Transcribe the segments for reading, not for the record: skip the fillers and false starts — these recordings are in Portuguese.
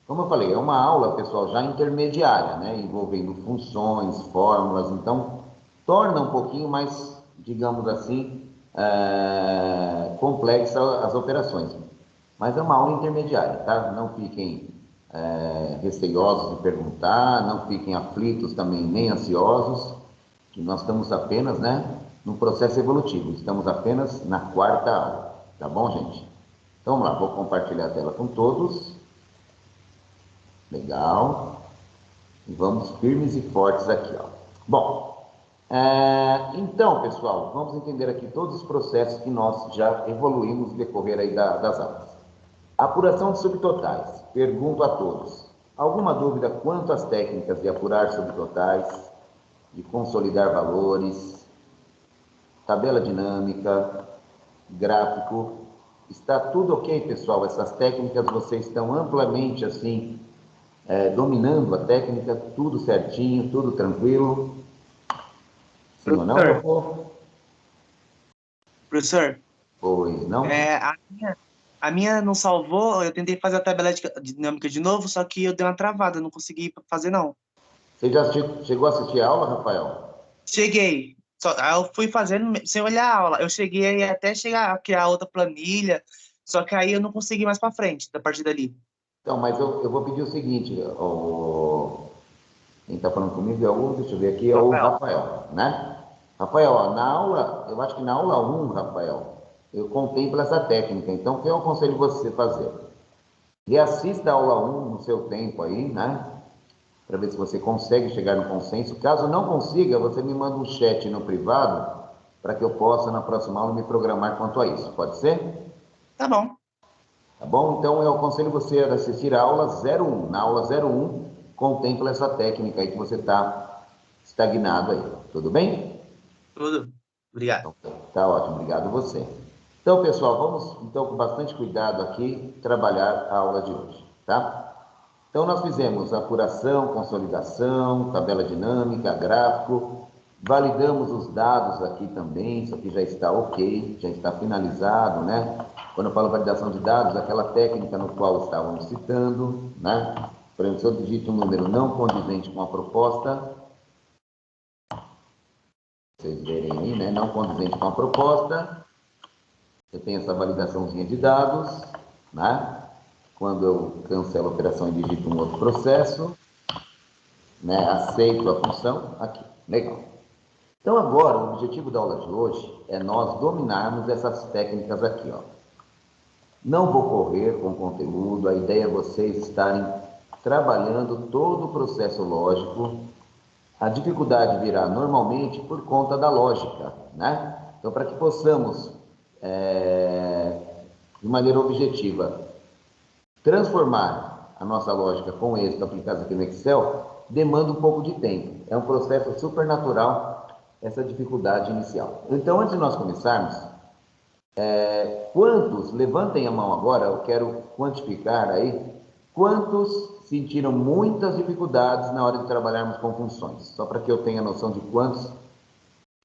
Como eu falei, é uma aula, pessoal, já intermediária, né? Envolvendo funções, fórmulas, então torna um pouquinho mais, digamos assim, complexa as operações. Mas é uma aula intermediária, tá? Não fiquem receiosos de perguntar, não fiquem aflitos também, nem ansiosos, que nós estamos apenas, né, no processo evolutivo, estamos apenas na quarta aula, tá bom, gente? Então vamos lá, vou compartilhar a tela com todos. Legal. E vamos firmes e fortes aqui, ó. Bom, então, pessoal, vamos entender aqui todos os processos que nós já evoluímos no decorrer aí das aulas. Apuração de subtotais. Pergunto a todos. Alguma dúvida quanto às técnicas de apurar subtotais, de consolidar valores, tabela dinâmica, gráfico? Está tudo ok, pessoal? Essas técnicas vocês estão amplamente assim dominando a técnica, tudo certinho, tudo tranquilo. Sim ou não, Professor, doutor? professor, Pois não? a minha não salvou, eu tentei fazer a tabela dinâmica de novo, só que eu dei uma travada, não consegui fazer não. Você já chegou a assistir a aula, Rafael? Cheguei, aí eu fui fazendo sem olhar a aula, eu cheguei até chegar a criar outra planilha, só que aí eu não consegui mais para frente, da partir dali. Então, mas eu vou pedir o seguinte, quem está falando comigo é o, deixa eu ver aqui, é o Rafael, Rafael, né? Rafael, ó, na aula, eu acho que na aula 1, Rafael, eu contemplo essa técnica, então o que eu aconselho você a fazer? Reassista a aula 1 no seu tempo aí, né? Para ver se você consegue chegar no consenso. Caso não consiga, você me manda um chat no privado para que eu possa, na próxima aula, me programar quanto a isso. Pode ser? tá bom, Tá bom? Então, eu aconselho você a assistir a aula 01. Na aula 01, contempla essa técnica aí que você está estagnado aí. Tudo bem? tudo. Obrigado. Então, tá ótimo. Obrigado a você. Então, pessoal, vamos, então, com bastante cuidado aqui, trabalhar a aula de hoje, tá? Então, nós fizemos apuração, consolidação, tabela dinâmica, gráfico, validamos os dados aqui também, isso aqui já está ok, já está finalizado, né? Quando eu falo validação de dados, aquela técnica no qual estávamos citando, né? Por exemplo, se eu digito um número não condizente com a proposta, vocês verem aí, né? Não condizente com a proposta, eu tenho essa validaçãozinha de dados, né? Quando eu cancelo a operação e digito um outro processo, né? Aceito a função aqui. Legal. Então, agora, o objetivo da aula de hoje é nós dominarmos essas técnicas aqui, ó. Não vou correr com o conteúdo, a ideia é vocês estarem trabalhando todo o processo lógico. A dificuldade virá normalmente por conta da lógica, né? Então, para que possamos, de maneira objetiva, transformar a nossa lógica com êxito aplicados aqui no Excel, demanda um pouco de tempo. É um processo super natural essa dificuldade inicial. Então, antes de nós começarmos, quantos, levantem a mão agora, eu quero quantificar aí, quantos sentiram muitas dificuldades na hora de trabalharmos com funções? Só para que eu tenha noção de quantos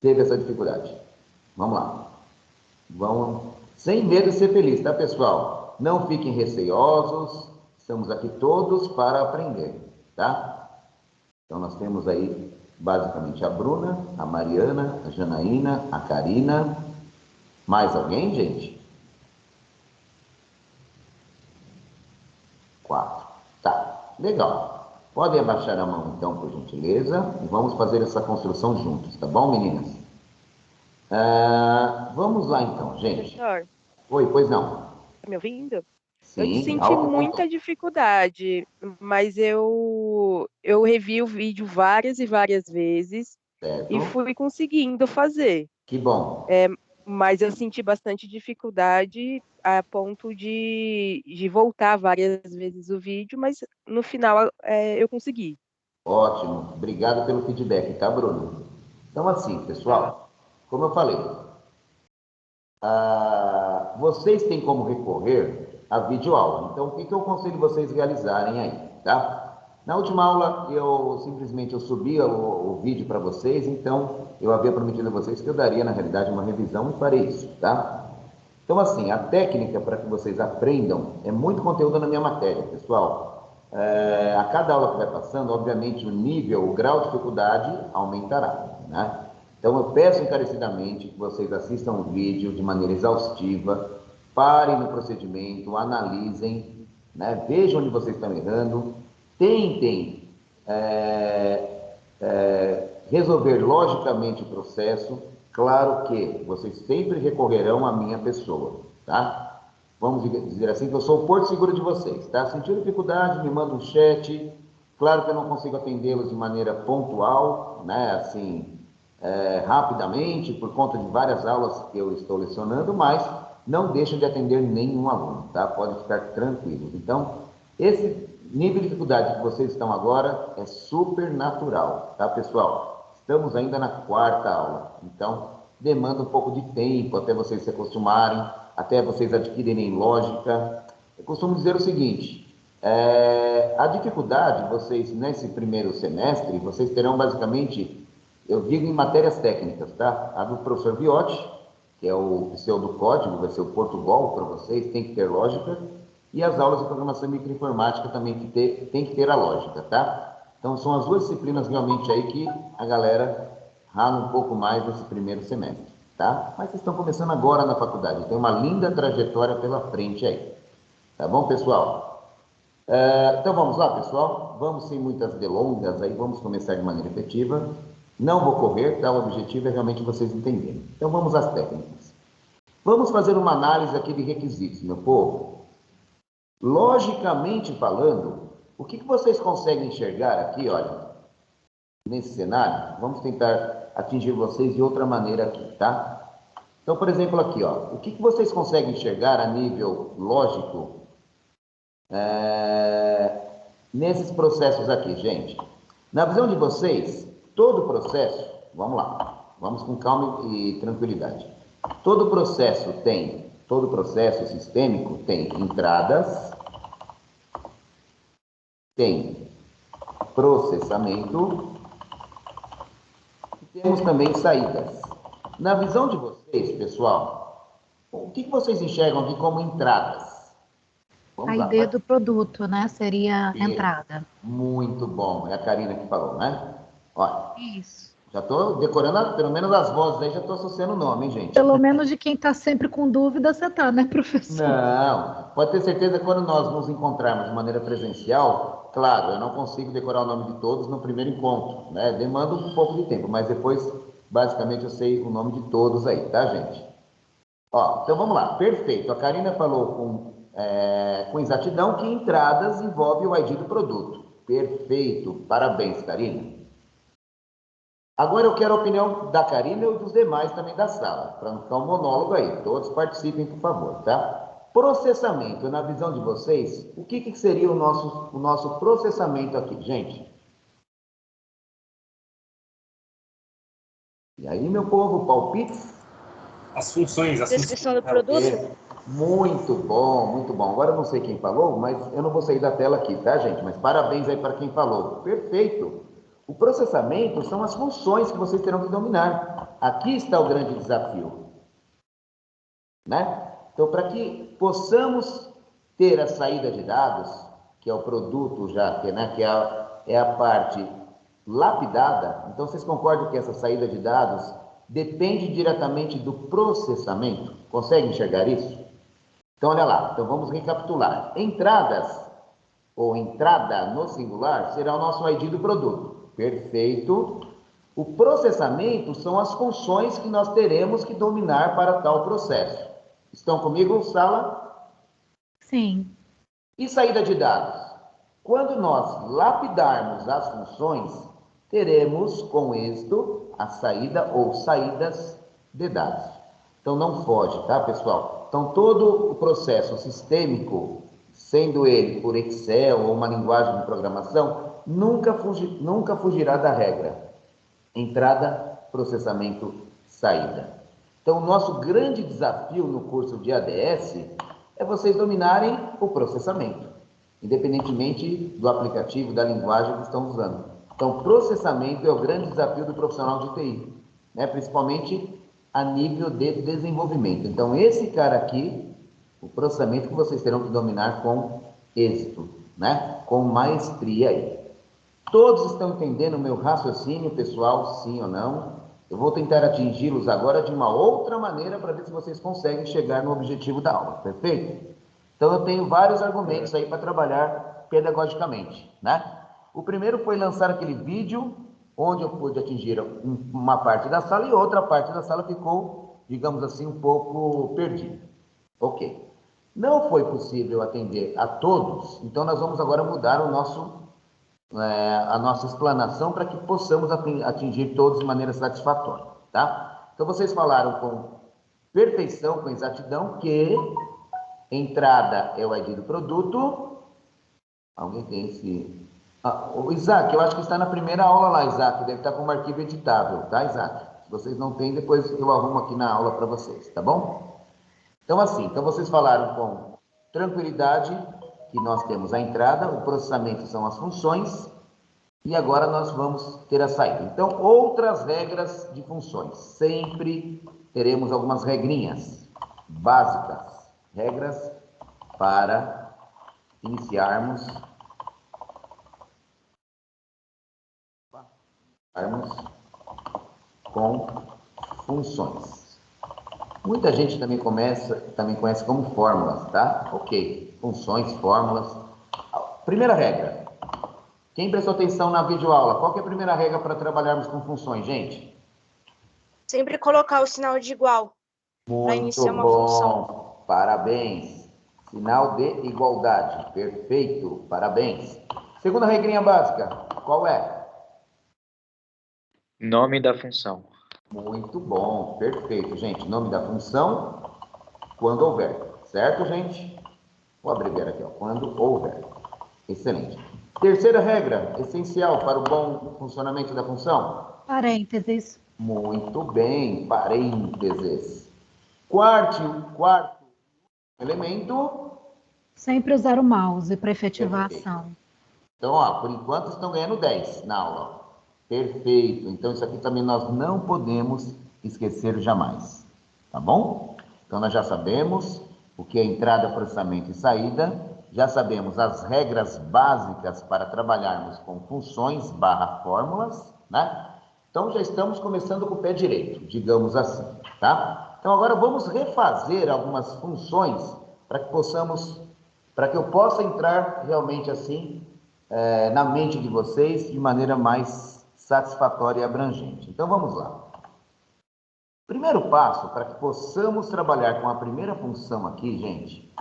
teve essa dificuldade. Vamos lá. Vamos, sem medo de ser feliz, tá, pessoal? Não fiquem receosos, estamos aqui todos para aprender, tá? Então, nós temos aí, basicamente, a Bruna, a Mariana, a Janaína, a Karina. Mais alguém, gente? 4. Tá, legal. Podem abaixar a mão, então, por gentileza, e vamos fazer essa construção juntos, tá bom, meninas? Vamos lá, então, gente. Professor, Oi, pois não? tá me ouvindo? Eu Sim, senti alto e bom tom. muita dificuldade, mas eu revi o vídeo várias e várias vezes e Certo? fui conseguindo fazer. Que bom. É, mas eu senti bastante dificuldade a ponto de voltar várias vezes o vídeo, mas no final eu consegui. Ótimo. Obrigado pelo feedback, tá, Bruno? Então, assim, Tá. pessoal, como eu falei, vocês têm como recorrer à videoaula. Então, o que eu aconselho vocês realizarem aí, tá? Na última aula, eu simplesmente subi o vídeo para vocês, então eu havia prometido a vocês que eu daria, na realidade, uma revisão e farei isso, tá? Então, assim, a técnica para que vocês aprendam é muito conteúdo na minha matéria, pessoal. a cada aula que vai passando, obviamente, o nível, o grau de dificuldade aumentará, né? Então, eu peço encarecidamente que vocês assistam o vídeo de maneira exaustiva, parem no procedimento, analisem, né? Vejam onde vocês estão errando, tentem resolver logicamente o processo. Claro que vocês sempre recorrerão à minha pessoa, tá? Vamos dizer assim, que eu sou o porto seguro de vocês, tá? Sentindo dificuldade, me manda um chat. Claro que eu não consigo atendê-los de maneira pontual, né? Assim, rapidamente, por conta de várias aulas que eu estou lecionando, mas não deixo de atender nenhum aluno, tá? Podem ficar tranquilos. Então, esse nível de dificuldade que vocês estão agora é super natural, tá, pessoal? Estamos ainda na 4ª aula, então demanda um pouco de tempo até vocês se acostumarem, até vocês adquirirem lógica. Eu costumo dizer o seguinte, a dificuldade, vocês, nesse primeiro semestre, vocês terão basicamente, eu digo em matérias técnicas, tá? A do professor Viotti, que é o pseudocódigo, vai ser o Portugal para vocês, tem que ter lógica, e as aulas de programação e microinformática também tem que ter a lógica, tá? Então, são as 2 disciplinas realmente aí que a galera rala um pouco mais nesse primeiro semestre, tá? Mas vocês estão começando agora na faculdade, tem uma linda trajetória pela frente aí, tá bom, pessoal? Então, vamos lá, pessoal? Vamos sem muitas delongas aí, vamos começar de maneira efetiva. Não vou correr, tá? O objetivo é realmente vocês entenderem. Então, vamos às técnicas. Vamos fazer uma análise aqui de requisitos, meu povo. Logicamente falando, o que vocês conseguem enxergar aqui, olha, nesse cenário? Vamos tentar atingir vocês de outra maneira aqui, tá? Então, por exemplo, aqui, ó, o que vocês conseguem enxergar a nível lógico nesses processos aqui, gente? Na visão de vocês, todo processo, vamos lá, vamos com calma e tranquilidade. Todo processo sistêmico tem entradas, tem processamento e temos também saídas. Na visão de vocês, pessoal, o que vocês enxergam aqui como entradas? A ideia do produto, né? Seria entrada. Muito bom, é a Karina que falou, né? Olha, isso. Já estou decorando, pelo menos as vozes aí, já estou associando o nome, hein, gente? Pelo menos de quem está sempre com dúvida, você está, né, professor? Não, pode ter certeza que quando nós nos encontrarmos de maneira presencial, claro, eu não consigo decorar o nome de todos no primeiro encontro, né? Demanda um pouco de tempo, mas depois, basicamente, eu sei o nome de todos aí, tá, gente? Ó, então vamos lá, perfeito. A Karina falou com exatidão que entradas envolve o ID do produto. Perfeito, parabéns, Karina. Agora eu quero a opinião da Karina e dos demais também da sala, para não ficar um monólogo aí. Todos participem, por favor, tá? Processamento, na visão de vocês, o que seria o nosso processamento aqui, gente? E aí, meu povo, palpites? As funções. Descrição do produto? Muito bom, muito bom. Agora eu não sei quem falou, mas eu não vou sair da tela aqui, tá, gente? Mas parabéns aí para quem falou. Perfeito. O processamento são as funções que vocês terão que dominar. Aqui está o grande desafio, né? Então, para que possamos ter a saída de dados, que é o produto já, que é a parte lapidada, então vocês concordam que essa saída de dados depende diretamente do processamento? Conseguem enxergar isso? Então, olha lá, então vamos recapitular. Entradas, ou entrada no singular, será o nosso ID do produto. Perfeito. O processamento são as funções que nós teremos que dominar para tal processo. Estão comigo, sala? Sim. E saída de dados? Quando nós lapidarmos as funções, teremos com êxito a saída ou saídas de dados. Então não foge, tá, pessoal? Então todo o processo sistêmico, sendo ele por Excel ou uma linguagem de programação, nunca fugirá da regra. Entrada, processamento, saída. Então, o nosso grande desafio no curso de ADS é vocês dominarem o processamento, independentemente do aplicativo, da linguagem que estão usando. Então, processamento é o grande desafio do profissional de TI, né? Principalmente a nível de desenvolvimento. Então, esse cara aqui, o processamento que vocês terão que dominar com êxito. né? Com maestria aí. Todos estão entendendo o meu raciocínio, pessoal, sim ou não? Eu vou tentar atingi-los agora de uma outra maneira para ver se vocês conseguem chegar no objetivo da aula, perfeito? Então, eu tenho vários argumentos aí para trabalhar pedagogicamente, né? O primeiro foi lançar aquele vídeo onde eu pude atingir uma parte da sala e outra parte da sala ficou, digamos assim, um pouco perdida. Ok. Não foi possível atender a todos, então nós vamos agora mudar a nossa explanação para que possamos atingir todos de maneira satisfatória, tá? Então, vocês falaram com perfeição, com exatidão, que entrada é o ID do produto. Alguém tem esse... o Isaac, eu acho que está na primeira aula lá, Isaac, deve estar como arquivo editável, tá, Isaac? Se vocês não têm, depois eu arrumo aqui na aula para vocês, tá bom? Então, assim, vocês falaram com tranquilidade que nós temos a entrada, o processamento são as funções, e agora nós vamos ter a saída. Então, outras regras de funções. Sempre teremos algumas regrinhas básicas, regras para iniciarmos com funções. Muita gente também conhece como fórmulas, tá? Ok, funções, fórmulas. Primeira regra. Quem prestou atenção na videoaula, qual que é a primeira regra para trabalharmos com funções, gente? Sempre colocar o sinal de igual para iniciar uma função. Parabéns. Sinal de igualdade. Perfeito, parabéns. Segunda regrinha básica, qual é? Nome da função. Muito bom, perfeito, gente. Nome da função, quando houver. Certo, gente? Vou abreviar aqui, ó. Quando houver. Excelente. Terceira regra, essencial para o bom funcionamento da função. Parênteses. Muito bem, parênteses. Quarto elemento. Sempre usar o mouse para efetivar a ação. Então, ó, por enquanto estão ganhando 10 na aula. Perfeito. Então, isso aqui também nós não podemos esquecer jamais. Tá bom? Então, nós já sabemos o que é entrada, processamento e saída. Já sabemos as regras básicas para trabalharmos com funções / fórmulas, né? Então, já estamos começando com o pé direito, digamos assim, tá? Então, agora vamos refazer algumas funções para que eu possa entrar realmente assim na mente de vocês de maneira mais satisfatória e abrangente. Então, vamos lá. Primeiro passo para que possamos trabalhar com a primeira função aqui, gente,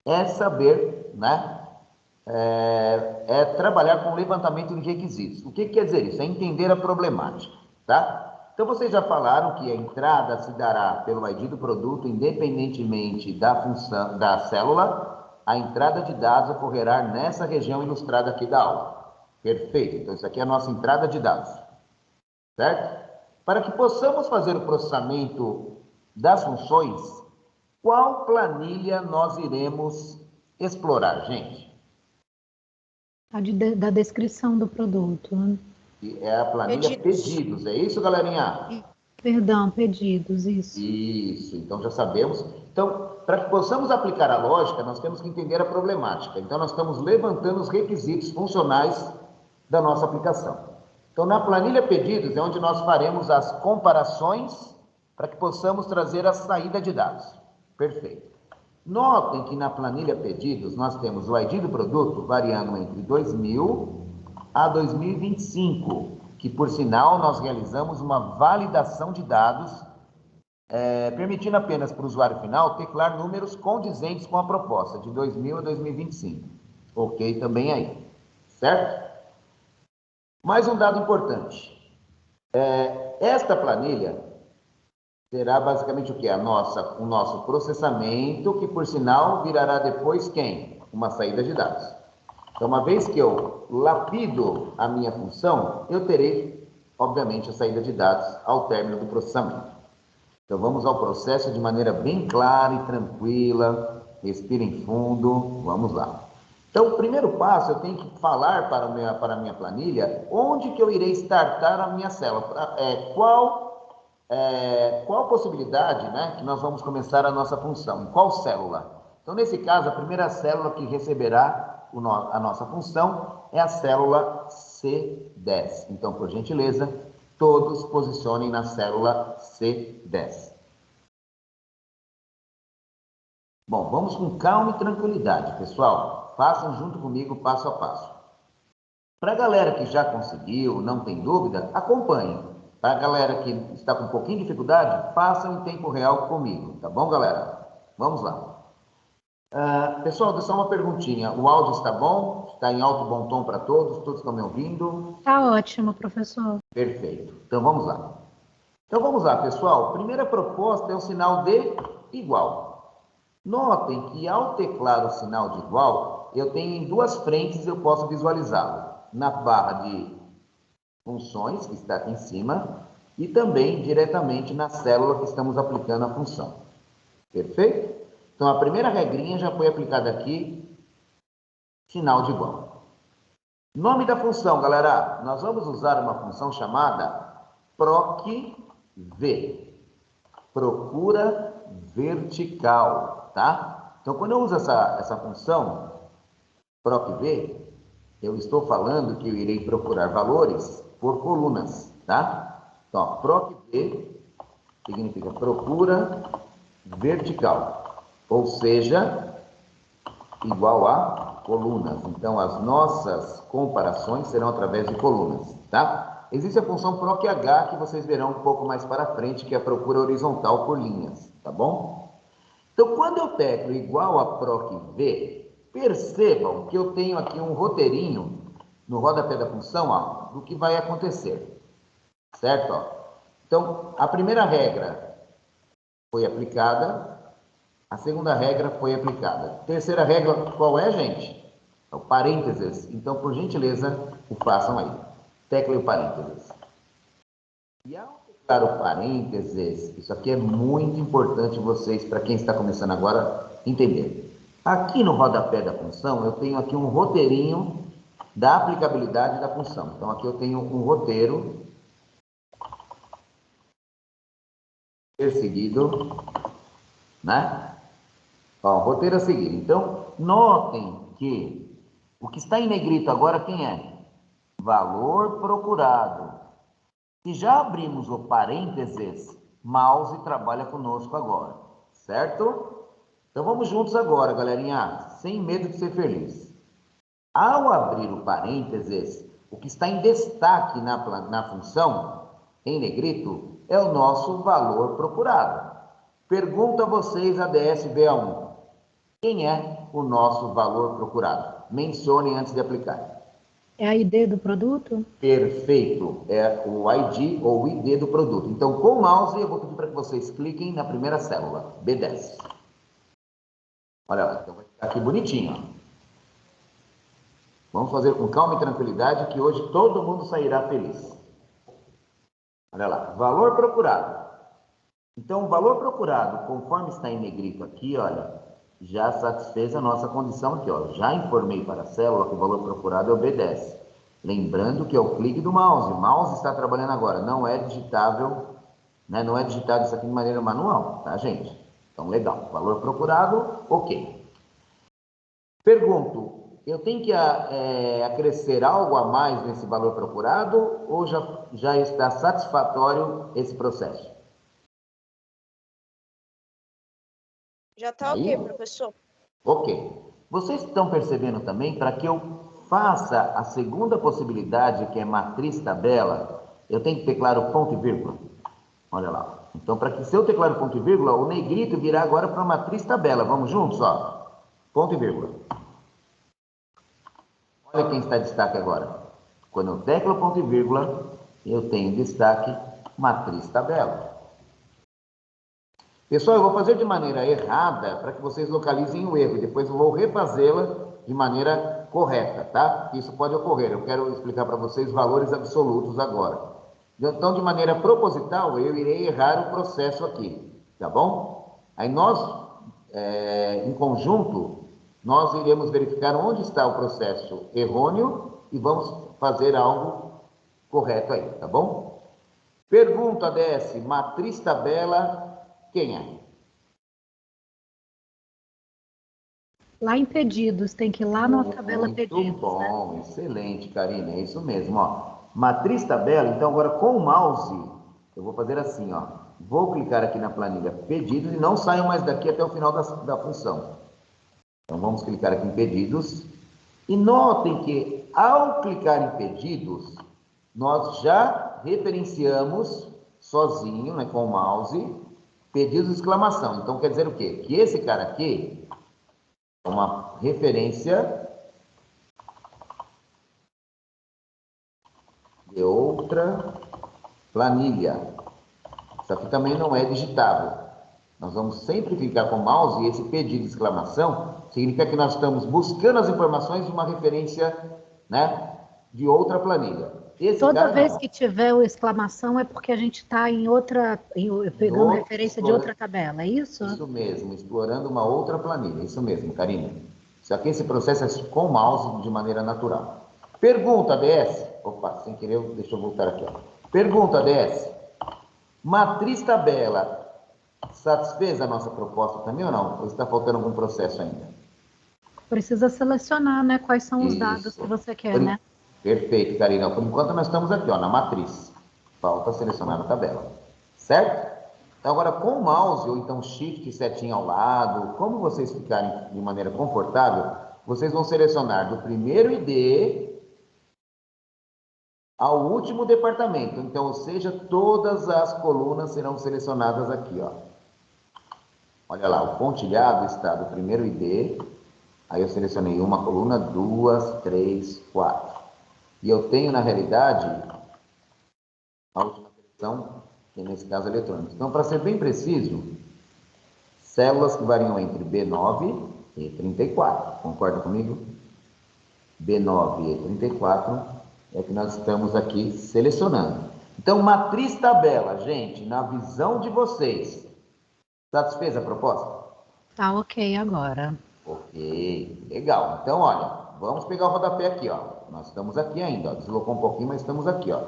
é saber, né? É trabalhar com o levantamento de requisitos. O que quer dizer isso? É entender a problemática, tá? Então, vocês já falaram que a entrada se dará pelo ID do produto, independentemente da função, da célula, a entrada de dados ocorrerá nessa região ilustrada aqui da aula. Perfeito. Então, isso aqui é a nossa entrada de dados, certo? Para que possamos fazer o processamento das funções, qual planilha nós iremos explorar, gente? Da descrição do produto. Né? É a planilha pedidos, é isso, galerinha? Perdão, pedidos, isso. Isso, então já sabemos. Então, para que possamos aplicar a lógica, nós temos que entender a problemática. Então, nós estamos levantando os requisitos funcionais da nossa aplicação. Então, na planilha pedidos é onde nós faremos as comparações para que possamos trazer a saída de dados. Perfeito. Notem que na planilha pedidos nós temos o ID do produto variando entre 2000 a 2025, que por sinal nós realizamos uma validação de dados, permitindo apenas para o usuário final teclar números condizentes com a proposta, de 2000 a 2025. Ok também aí, certo? Mais um dado importante. Esta planilha será basicamente o que? O nosso processamento, que por sinal virará depois quem? Uma saída de dados. Então, uma vez que eu lapido a minha função, eu terei, obviamente, a saída de dados ao término do processamento. Então, vamos ao processo de maneira bem clara e tranquila. Respirem fundo, vamos lá. Então, o primeiro passo, eu tenho que falar para a minha planilha onde que eu irei startar a minha célula. Qual possibilidade, né, que nós vamos começar a nossa função? Em qual célula? Então, nesse caso, a primeira célula que receberá a nossa função é a célula C10. Então, por gentileza, todos posicionem na célula C10. Bom, vamos com calma e tranquilidade, pessoal. Façam junto comigo passo a passo. Para a galera que já conseguiu, não tem dúvida, acompanhe. Para a galera que está com um pouquinho de dificuldade, façam em tempo real comigo, tá bom, galera? Vamos lá. Pessoal, só uma perguntinha. O áudio está bom? Está em alto bom tom para todos? Todos estão me ouvindo? Está ótimo, professor. Perfeito. Então, vamos lá. Então, vamos lá, pessoal. Primeira proposta é o sinal de igual. Notem que ao teclar o sinal de igual, eu tenho em duas frentes, eu posso visualizá-lo. Na barra de funções, que está aqui em cima, e também diretamente na célula que estamos aplicando a função. Perfeito? Então, a primeira regrinha já foi aplicada aqui, sinal de igual. Nome da função, galera. Nós vamos usar uma função chamada PROC-V. Procura vertical, tá? Então, quando eu uso essa função, PROC-V, eu estou falando que eu irei procurar valores por colunas, tá? Então, PROC-V significa procura vertical, ou seja, igual a colunas. Então, as nossas comparações serão através de colunas, tá? Existe a função PROC-H, que vocês verão um pouco mais para frente, que é a procura horizontal por linhas, tá bom? Então, quando eu teclo igual a PROC-V, percebam que eu tenho aqui um roteirinho no rodapé da função, ó, do que vai acontecer, certo? Ó. Então, a primeira regra foi aplicada, a segunda regra foi aplicada. Terceira regra, qual é, gente? É o parênteses. Então, por gentileza, o façam aí. Tecla o parênteses. E ao teclar o parênteses, isso aqui é muito importante vocês, para quem está começando agora, entender. Aqui no rodapé da função, eu tenho aqui um roteirinho da aplicabilidade da função. Então, aqui eu tenho um roteiro seguido, né? Ó, roteiro a seguir. Então, notem que o que está em negrito agora, quem é? Valor procurado. Se já abrimos o parênteses, mouse trabalha conosco agora, certo? Então vamos juntos agora, galerinha, sem medo de ser feliz. Ao abrir o parênteses, o que está em destaque na função, em negrito, é o nosso valor procurado. Pergunto a vocês, ADS BA1, quem é o nosso valor procurado? Mencionem antes de aplicar. É a ID do produto? Perfeito. É o ID ou ID do produto. Então, com o mouse, eu vou pedir para que vocês cliquem na primeira célula, B10. Olha lá, então vai ficar aqui bonitinho. Ó. Vamos fazer com calma e tranquilidade, que hoje todo mundo sairá feliz. Olha lá, valor procurado. Então, o valor procurado, conforme está em negrito aqui, olha, já satisfez a nossa condição aqui, ó. Já informei para a célula que o valor procurado é o B10. Lembrando que é o clique do mouse. O mouse está trabalhando agora, não é digitável, né? Não é digitado isso aqui de maneira manual, tá, gente? Então, legal. Valor procurado, ok. Pergunto, eu tenho que acrescer algo a mais nesse valor procurado ou já está satisfatório esse processo? Já está ok, professor. Ok. Vocês estão percebendo também, para que eu faça a segunda possibilidade, que é matriz tabela, eu tenho que teclar o ponto e vírgula. Olha lá. Então, para que se eu teclar o ponto e vírgula, o negrito virá agora para a matriz tabela. Vamos juntos, ó. Ponto e vírgula. Olha quem está em destaque agora. Quando eu teclo ponto e vírgula, eu tenho destaque matriz tabela. Pessoal, eu vou fazer de maneira errada para que vocês localizem o erro. Depois eu vou refazê-la de maneira correta, tá? Isso pode ocorrer. Eu quero explicar para vocês valores absolutos agora. Então, de maneira proposital, eu irei errar o processo aqui, tá bom? Aí nós, em conjunto, nós iremos verificar onde está o processo errôneo e vamos fazer algo correto aí, tá bom? Pergunta, ADS, matriz tabela, quem é? Lá em pedidos, tem que ir lá na tabela pedidos. Muito bom, né? Excelente, Karina, é isso mesmo, ó. Matriz tabela, então agora com o mouse, eu vou fazer assim, ó. Vou clicar aqui na planilha pedidos e não saio mais daqui até o final da função. Então vamos clicar aqui em pedidos. E notem que ao clicar em pedidos, nós já referenciamos sozinho, né, com o mouse, pedidos exclamação. Então quer dizer o quê? Que esse cara aqui é uma referência de outra planilha. Isso aqui também não é digitável. Nós vamos sempre clicar com o mouse e esse pedido de exclamação significa que nós estamos buscando as informações de uma referência, né, de outra planilha. Toda vez que tiver o exclamação é porque a gente está pegando referência de outra tabela, é isso? Isso mesmo, explorando uma outra planilha. Isso mesmo, Karina. Isso aqui, esse processo é com o mouse de maneira natural. Pergunta, DS. Opa, sem querer, deixa eu voltar aqui. Ó. Pergunta, DS. Matriz tabela. Satisfez a nossa proposta também ou não? Ou está faltando algum processo ainda? Precisa selecionar, né? Quais são os dados que você quer, né? Perfeito, Karina. Por enquanto nós estamos aqui, ó, na matriz. Falta selecionar a tabela. Certo? Então agora com o mouse, ou então shift e setinha ao lado, como vocês ficarem de maneira confortável, vocês vão selecionar do primeiro ID ao último departamento. Então, ou seja, todas as colunas serão selecionadas aqui, ó. Olha lá, o pontilhado está do primeiro ID. Aí eu selecionei uma coluna, 2, 3, 4. E eu tenho, na realidade, a última seleção, que nesse caso é eletrônica. Então, para ser bem preciso, células que variam entre B9 e 34. Concorda comigo? B9 e 34 é que nós estamos aqui selecionando. Então, matriz tabela, gente, na visão de vocês, satisfez a proposta? Tá ok agora. Ok, legal. Então, olha, vamos pegar o rodapé aqui, ó. Nós estamos aqui ainda, ó. Deslocou um pouquinho, mas estamos aqui, ó.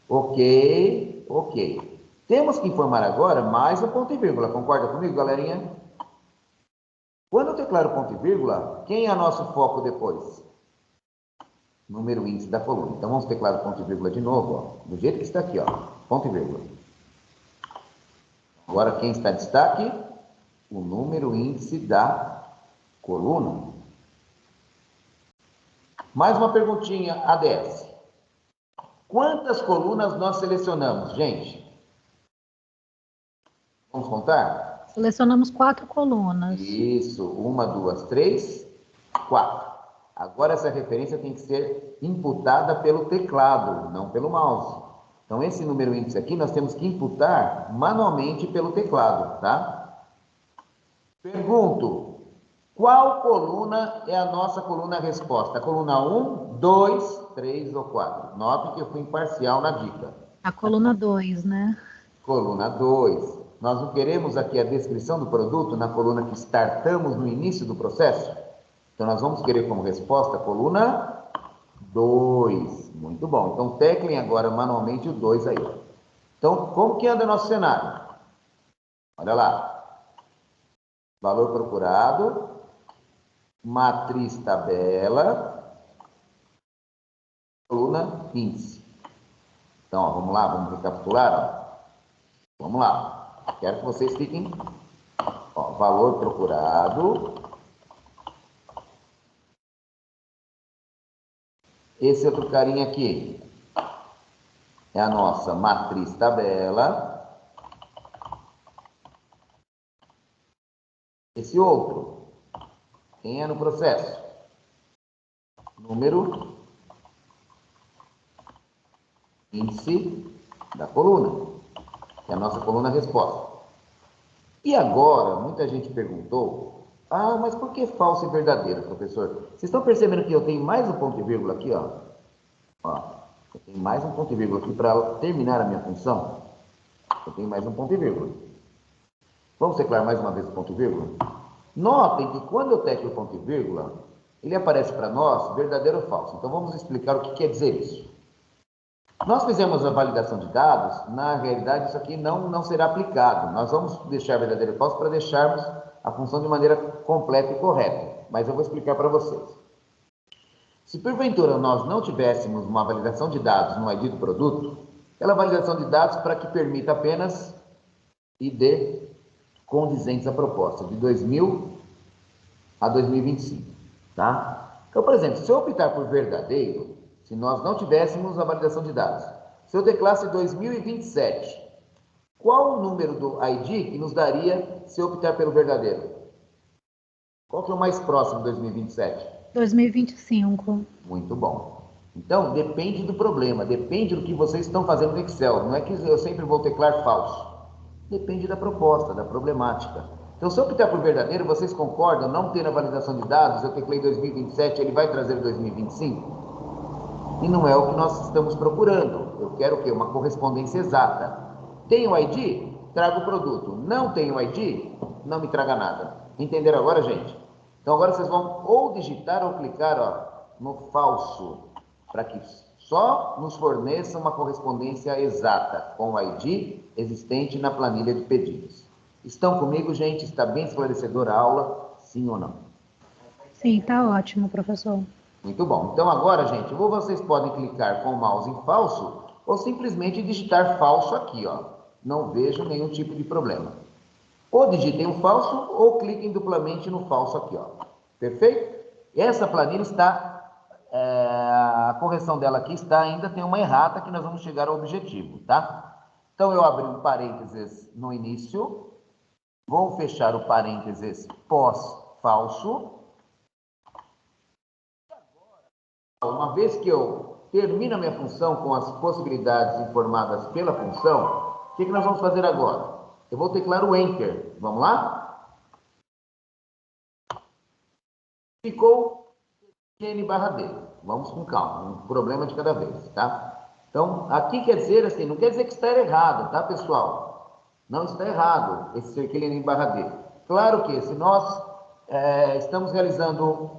Ok, ok. Temos que informar agora mais um ponto e vírgula. Concorda comigo, galerinha? Quando eu declaro ponto e vírgula, quem é nosso foco depois? Número índice da coluna. Então, vamos declarar ponto e vírgula de novo, ó. Do jeito que está aqui, ó. Ponto e vírgula. Agora, quem está em destaque? O número índice da coluna. Mais uma perguntinha, ADS. Quantas colunas nós selecionamos, gente? Vamos contar? Selecionamos 4 colunas. Isso, 1, 2, 3, 4. Agora essa referência tem que ser imputada pelo teclado, não pelo mouse. Então esse número índice aqui nós temos que imputar manualmente pelo teclado, tá? Pergunto, qual coluna é a nossa coluna resposta? A coluna 1, 2, 3 ou 4? Notem que eu fui imparcial na dica. A coluna 2, né? Coluna 2. Nós não queremos aqui a descrição do produto na coluna que startamos no início do processo? Então, nós vamos querer como resposta a coluna 2. Muito bom. Então, teclem agora manualmente o 2 aí. Então, como que anda nosso cenário? Olha lá. Valor procurado, matriz tabela, coluna índice. Então, ó, vamos lá, vamos recapitular. Ó. Vamos lá. Quero que vocês fiquem, ó, valor procurado. Esse outro carinha aqui é a nossa matriz tabela. Esse outro, quem é no processo? Número índice da coluna. É a nossa coluna resposta. E agora, muita gente perguntou, mas por que falso e verdadeiro, professor? Vocês estão percebendo que eu tenho mais um ponto e vírgula aqui, ó? Eu tenho mais um ponto e vírgula aqui para terminar a minha função. Eu tenho mais um ponto e vírgula. Vamos teclar mais uma vez o ponto e vírgula? Notem que quando eu teclo o ponto e vírgula, ele aparece para nós verdadeiro ou falso. Então, vamos explicar o que quer dizer isso. Nós fizemos a validação de dados, na realidade isso aqui não será aplicado. Nós vamos deixar verdadeiro e falso para deixarmos a função de maneira completa e correta. mas eu vou explicar para vocês. Se porventura nós não tivéssemos uma validação de dados no ID do produto, aquela validação de dados para que permita apenas ID condizentes à proposta, de 2000 a 2025, tá? Então, por exemplo, se eu optar por verdadeiro, se nós não tivéssemos a validação de dados, se eu declarasse 2027, qual o número do ID que nos daria se eu optar pelo verdadeiro? Qual que é o mais próximo de 2027? 2025. Muito bom. Então, depende do problema, depende do que vocês estão fazendo no Excel. Não é que eu sempre vou teclar falso. Depende da proposta, da problemática. Então, se eu optar por verdadeiro, vocês concordam, não ter a validação de dados, eu teclei 2027, ele vai trazer 2025? E não é o que nós estamos procurando. Eu quero o quê? Uma correspondência exata. Tem o ID? Traga o produto. Não tem o ID? Não me traga nada. Entenderam agora, gente? Então, agora vocês vão ou digitar ou clicar no falso, para que só nos forneça uma correspondência exata com o ID existente na planilha de pedidos. Estão comigo, gente? Está bem esclarecedora a aula? Sim ou não? Sim, está ótimo, professor. Muito bom. Então, agora, gente, ou vocês podem clicar com o mouse em falso, ou simplesmente digitar falso aqui, ó. Não vejo nenhum tipo de problema. Ou digitem o falso, ou cliquem duplamente no falso aqui, ó. Perfeito? Essa planilha está... a correção dela aqui está ainda, tem uma errata que nós vamos chegar ao objetivo, tá? Então, eu abri um parênteses no início, vou fechar o parênteses pós-falso. Uma vez que eu termino a minha função com as possibilidades informadas pela função, o que nós vamos fazer agora? Eu vou teclar o Enter. Vamos lá? Ficou N/D. Vamos com calma, um problema de cada vez, tá? Então, aqui quer dizer assim, não quer dizer que está errado, tá, pessoal? Não está errado esse cerquilho N/D. Claro que se nós estamos realizando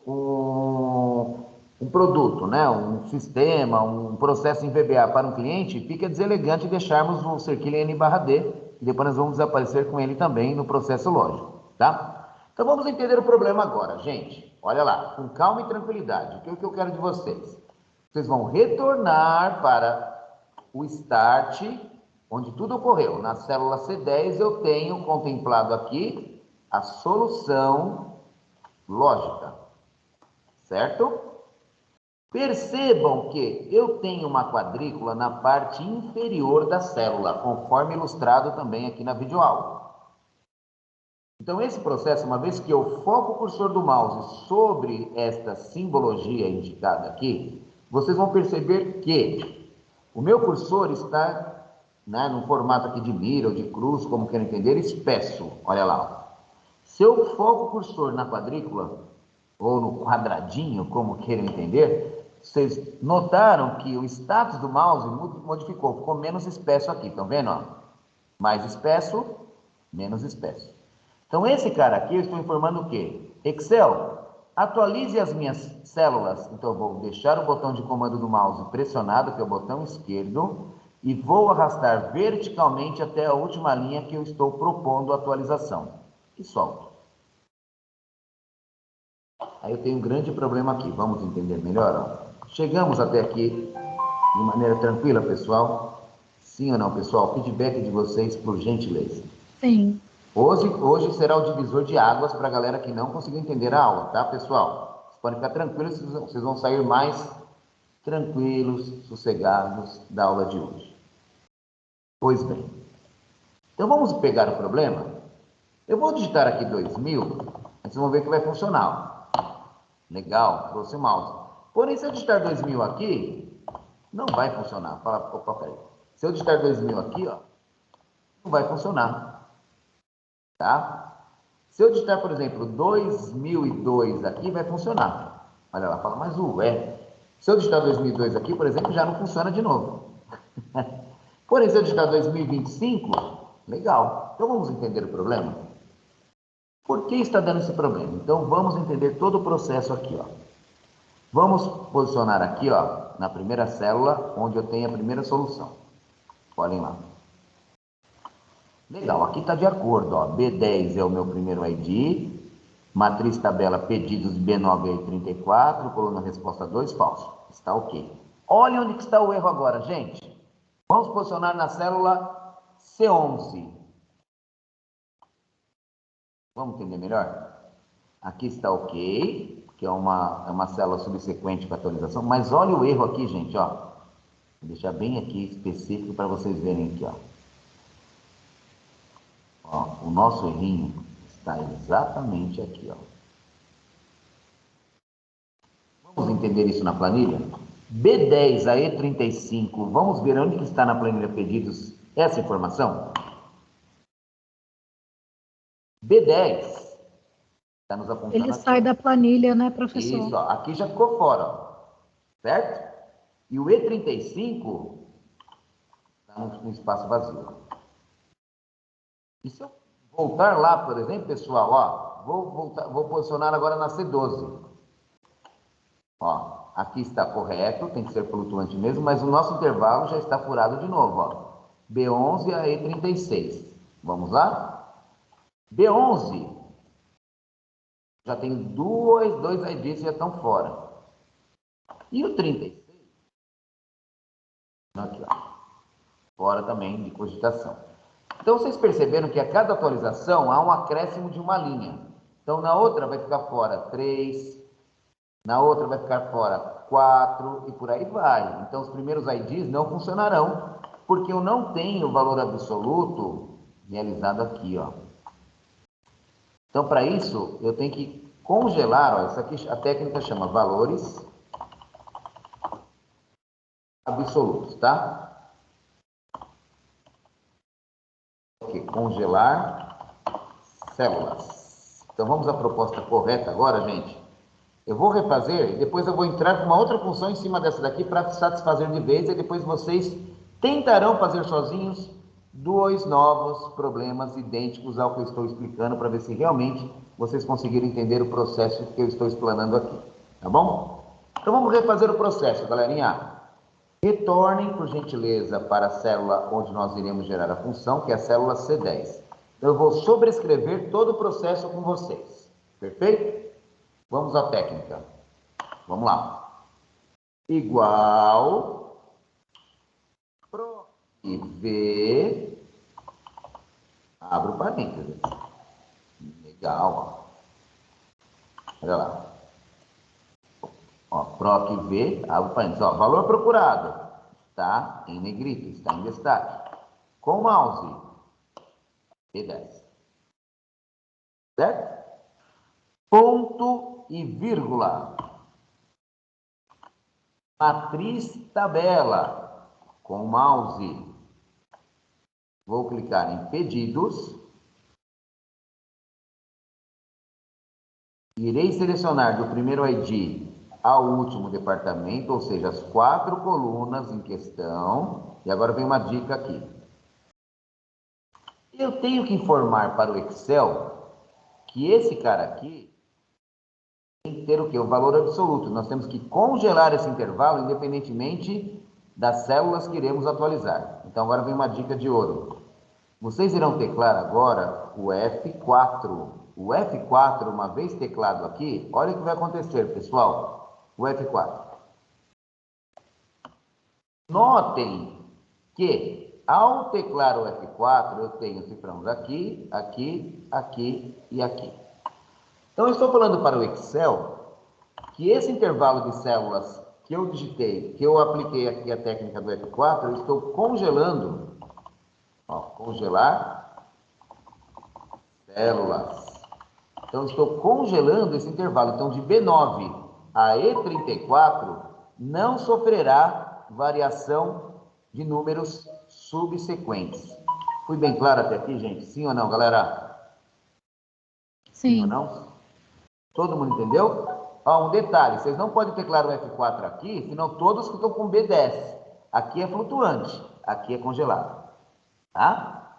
um produto, né, um sistema, um processo em VBA para um cliente, fica deselegante deixarmos o cerquilho N/D e depois nós vamos desaparecer com ele também no processo lógico, tá? Então vamos entender o problema agora, gente. Olha lá, com calma e tranquilidade. O que eu quero de vocês? Vocês vão retornar para o Start, onde tudo ocorreu. Na célula C10 eu tenho contemplado aqui a solução lógica, certo? Percebam que eu tenho uma quadrícula na parte inferior da célula, conforme ilustrado também aqui na videoaula. Então, esse processo, uma vez que eu foco o cursor do mouse sobre esta simbologia indicada aqui, vocês vão perceber que o meu cursor está, né, no formato aqui de mira ou de cruz, como queiram entender, espesso. Olha lá. Se eu foco o cursor na quadrícula, ou no quadradinho, como queiram entender, vocês notaram que o status do mouse modificou, ficou menos espesso aqui, estão vendo? Ó? Mais espesso, menos espesso. Então, esse cara aqui, eu estou informando o quê? Excel, atualize as minhas células. Então, eu vou deixar o botão de comando do mouse pressionado, que é o botão esquerdo, e vou arrastar verticalmente até a última linha que eu estou propondo a atualização. E solto. Aí eu tenho um grande problema aqui. Vamos entender melhor? Ó. Chegamos até aqui de maneira tranquila, pessoal? Sim ou não, pessoal? Feedback de vocês, por gentileza. Sim. Hoje será o divisor de águas para a galera que não conseguiu entender a aula, tá, pessoal? Vocês podem ficar tranquilos, vocês vão sair mais tranquilos, sossegados da aula de hoje. Pois bem. Então, vamos pegar o problema? Eu vou digitar aqui 2000, vocês vão ver que vai funcionar. Legal, trouxe o mouse. Porém, se eu digitar 2000 aqui, não vai funcionar. Opa, peraí. Se eu digitar 2000 aqui, ó, não vai funcionar. Tá? Se eu digitar, por exemplo, 2002 aqui, vai funcionar. Olha lá, fala, mas ué. Se eu digitar 2002 aqui, por exemplo, já não funciona de novo. Porém, se eu digitar 2025, legal. Então, vamos entender o problema? Por que está dando esse problema? Então, vamos entender todo o processo aqui, ó. Vamos posicionar aqui, ó, na primeira célula, onde eu tenho a primeira solução. Olhem lá. Legal, aqui está de acordo, ó. B10 é o meu primeiro ID, Matriz tabela pedidos B9 e E34, coluna resposta 2, falso. Está ok. Olha onde que está o erro agora, gente. Vamos posicionar na célula C11. Vamos entender melhor? Aqui está ok, que é uma célula subsequente com atualização, mas olha o erro aqui, gente, ó. Vou deixar bem aqui específico para vocês verem aqui, ó. Ó, o nosso errinho está exatamente aqui, ó. Vamos entender isso na planilha? B10 a E35, vamos ver onde que está na planilha pedidos essa informação? B10 está nos apontando Ele aqui. sai da planilha, né, professor? Isso, ó, aqui já ficou fora, ó, certo? E o E35 está no espaço vazio. E se eu voltar lá, por exemplo, pessoal, ó, vou posicionar agora na C12. Ó, aqui está correto, tem que ser flutuante mesmo, mas o nosso intervalo já está furado de novo, ó. B11 a E36. Vamos lá? B11 já tem dois IDs que já estão fora. E o 36? Aqui, ó. Fora também de cogitação. Então, vocês perceberam que a cada atualização há um acréscimo de uma linha. Então, na outra vai ficar fora 3, na outra vai ficar fora 4 e por aí vai. Então, os primeiros IDs não funcionarão, porque eu não tenho o valor absoluto realizado aqui, ó. Então, para isso, eu tenho que congelar, ó, isso aqui a técnica chama valores absolutos, tá? Ok, congelar células. Então, vamos à proposta correta agora, gente. Eu vou refazer e depois eu vou entrar com uma outra função em cima dessa daqui para satisfazer de vez e depois vocês tentarão fazer sozinhos 2 novos problemas idênticos ao que eu estou explicando para ver se realmente vocês conseguiram entender o processo que eu estou explanando aqui, tá bom? Então vamos refazer o processo, galerinha. Retornem, por gentileza, para a célula onde nós iremos gerar a função, que é a célula C10. Eu vou sobrescrever todo o processo com vocês, perfeito? Vamos à técnica. Vamos lá. Igual pro e V, abro parênteses. Legal, ó. Olha lá. Ó, proc V, abro parênteses. Ó, valor procurado está em negrito, está em destaque. Com o mouse, P10. Certo? Ponto e vírgula. Matriz tabela. Com o mouse. Vou clicar em pedidos. Irei selecionar do primeiro ID ao último departamento, ou seja, as 4 colunas em questão. E agora vem uma dica aqui. Eu tenho que informar para o Excel que esse cara aqui tem que ter o quê? O valor absoluto. Nós temos que congelar esse intervalo independentemente das células que iremos atualizar. Então agora vem uma dica de ouro. Vocês irão teclar agora o F4. O F4, uma vez teclado aqui, olha o que vai acontecer, pessoal. O F4. Notem que, ao teclar o F4, eu tenho cifrões aqui, aqui, aqui e aqui. Então, eu estou falando para o Excel que esse intervalo de células que eu digitei, que eu apliquei aqui a técnica do F4, eu estou congelando, ó, congelar células. Então, estou congelando esse intervalo. Então, de B9 a E34, não sofrerá variação de números subsequentes. Fui bem claro até aqui, gente? Sim ou não, galera? Sim ou não? Todo mundo entendeu? Ó, um detalhe, vocês não podem teclar o F4 aqui, senão todos que estão com B10. Aqui é flutuante, aqui é congelado. Tá?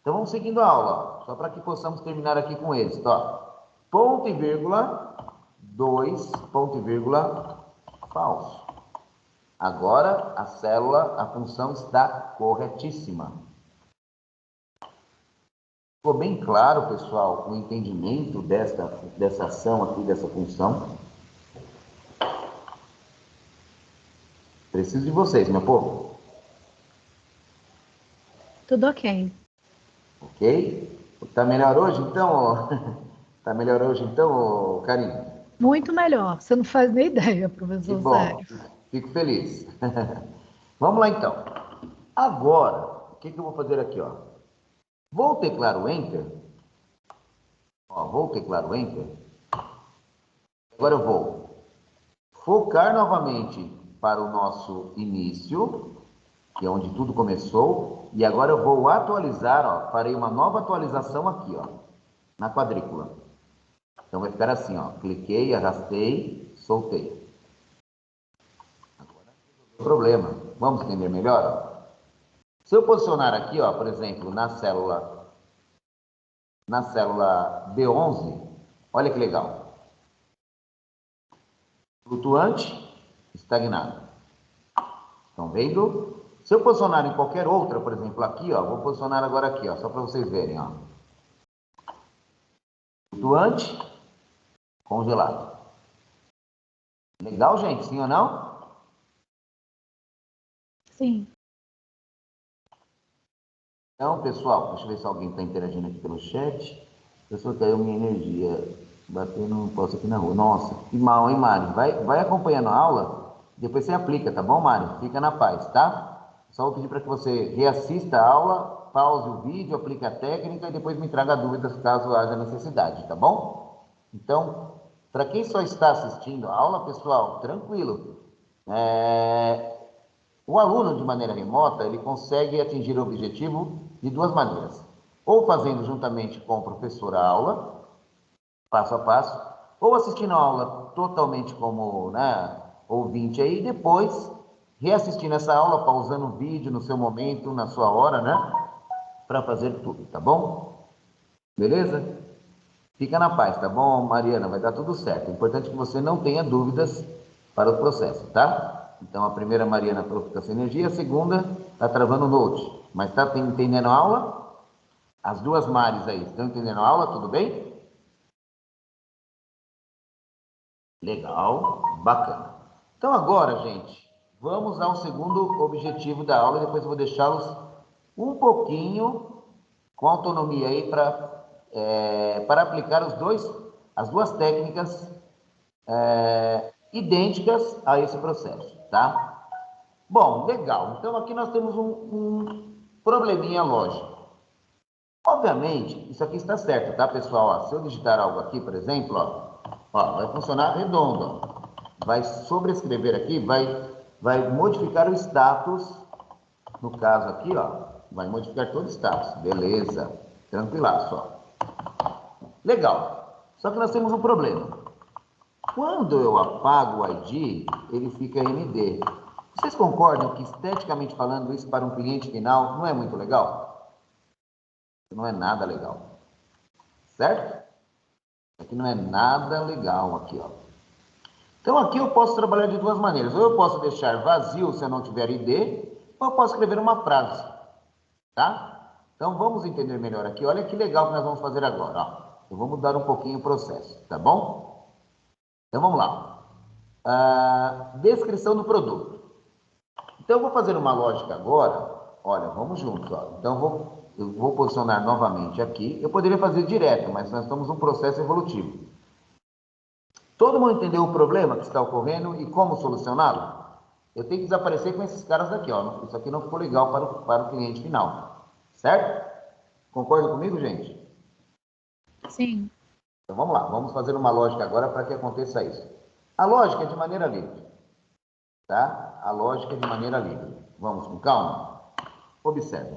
Então, vamos seguindo a aula, ó, só para que possamos terminar aqui com êxito, ó. Ponto e vírgula, 2, ponto e vírgula, falso. Agora, a célula, a função está corretíssima. Ficou bem claro, pessoal, o entendimento dessa ação aqui, dessa função? Preciso de vocês, meu povo. Tudo ok. Ok? Tá melhor hoje, então? Tá melhor hoje, então, Karine? Muito melhor. Você não faz nem ideia, Que professor bom, Sérgio. fico feliz. Vamos lá, então. Agora, o que eu vou fazer aqui, ó? Vou teclar o Enter. Ó, vou teclar o Enter. Agora eu vou focar novamente para o nosso início, que é onde tudo começou, e agora eu vou atualizar, ó, farei uma nova atualização aqui, ó, na quadrícula. Então vai ficar assim, ó, cliquei, arrastei, soltei. Agora o problema, vamos entender melhor? Ó. Se eu posicionar aqui, ó, por exemplo, na célula B11, olha que legal. Flutuante, estagnado. Estão vendo? Se eu posicionar em qualquer outra, por exemplo, aqui, ó, vou posicionar agora aqui, ó, só para vocês verem, ó. Flutuante, congelado. Legal, gente? Sim ou não? Sim. Então, pessoal, deixa eu ver se alguém está interagindo aqui pelo chat. Pessoal, caiu minha energia. Batendo um posto aqui na rua. Nossa, que mal, hein, Mário? Vai acompanhando a aula, depois você aplica, tá bom, Mário? Fica na paz, tá? Só vou pedir para que você reassista a aula, pause o vídeo, aplique a técnica e depois me traga dúvidas caso haja necessidade, tá bom? Então, para quem só está assistindo a aula, pessoal, tranquilo. O aluno, de maneira remota, ele consegue atingir o objetivo de duas maneiras. Ou fazendo juntamente com o professor a aula, passo a passo, ou assistindo a aula totalmente como, né, ouvinte aí, depois reassistindo essa aula, pausando o vídeo no seu momento, na sua hora, né, para fazer tudo, tá bom? Beleza? Fica na paz, tá bom, Mariana? Vai dar tudo certo. O importante é que você não tenha dúvidas para o processo, tá? Então, a primeira, Mariana, falou que está sem energia, a segunda está travando o note. Mas está entendendo a aula? As duas Maris aí, estão entendendo a aula? Tudo bem? Legal, bacana. Então agora, gente, vamos ao segundo objetivo da aula e depois eu vou deixá-los um pouquinho com autonomia aí para aplicar as duas técnicas idênticas a esse processo, tá? Bom, legal. Então aqui nós temos um probleminha lógico. Obviamente, isso aqui está certo, tá, pessoal? Ó, se eu digitar algo aqui, por exemplo, ó, vai funcionar redondo, ó. Vai sobrescrever aqui, vai modificar o status, no caso aqui, ó, vai modificar todo o status. Beleza, tranquilaço, ó. Legal. Só que nós temos um problema. Quando eu apago o ID, ele fica MD. Vocês concordam que, esteticamente falando, isso para um cliente final não é muito legal? Não é nada legal. Certo? Aqui não é nada legal, aqui, ó. Então, aqui eu posso trabalhar de duas maneiras. Ou eu posso deixar vazio se eu não tiver ID, ou eu posso escrever uma frase. Tá? Então, vamos entender melhor aqui. Olha que legal que nós vamos fazer agora, ó. Eu vou mudar um pouquinho o processo, tá bom? Então, vamos lá. Descrição do produto. Então, eu vou fazer uma lógica agora. Olha, vamos juntos, ó. Então, eu vou posicionar novamente aqui. Eu poderia fazer direto, mas nós estamos num processo evolutivo. Todo mundo entendeu o problema que está ocorrendo e como solucioná-lo? Eu tenho que desaparecer com esses caras daqui, ó. Isso aqui não ficou legal para o cliente final. Certo? Concordam comigo, gente? Sim. Então vamos lá, vamos fazer uma lógica agora para que aconteça isso. A lógica é de maneira livre. Tá? A lógica é de maneira livre. Vamos com calma? Observe.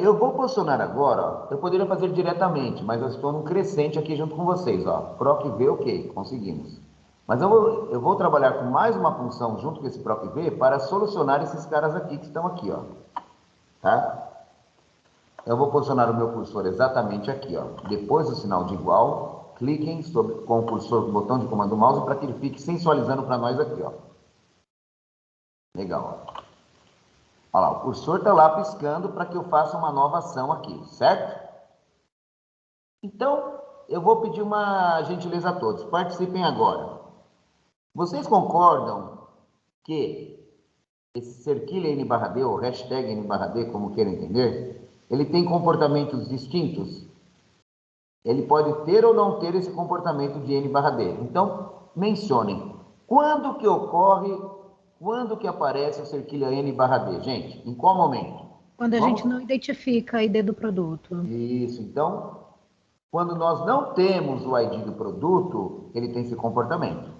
Eu vou posicionar agora, ó, eu poderia fazer diretamente, mas eu estou num crescente aqui junto com vocês, ó. Proc V, ok, conseguimos. Mas eu vou trabalhar com mais uma função junto com esse Proc V para solucionar esses caras aqui que estão aqui, ó. Tá? Eu vou posicionar o meu cursor exatamente aqui, ó. Depois do sinal de igual, cliquem com o cursor, o botão de comando do mouse para que ele fique sensualizando para nós aqui, ó. Legal, ó. Olha lá, o cursor está lá piscando para que eu faça uma nova ação aqui, certo? Então, eu vou pedir uma gentileza a todos. Participem agora. Vocês concordam que esse cerquilha N/D, ou hashtag N/D, como queiram entender, ele tem comportamentos distintos? Ele pode ter ou não ter esse comportamento de N/D. Então, mencionem. Quando que ocorre, quando que aparece o cerquilha N/D? Gente, em qual momento? Quando a gente não identifica a ID do produto. Isso, então, quando nós não temos o ID do produto, ele tem esse comportamento.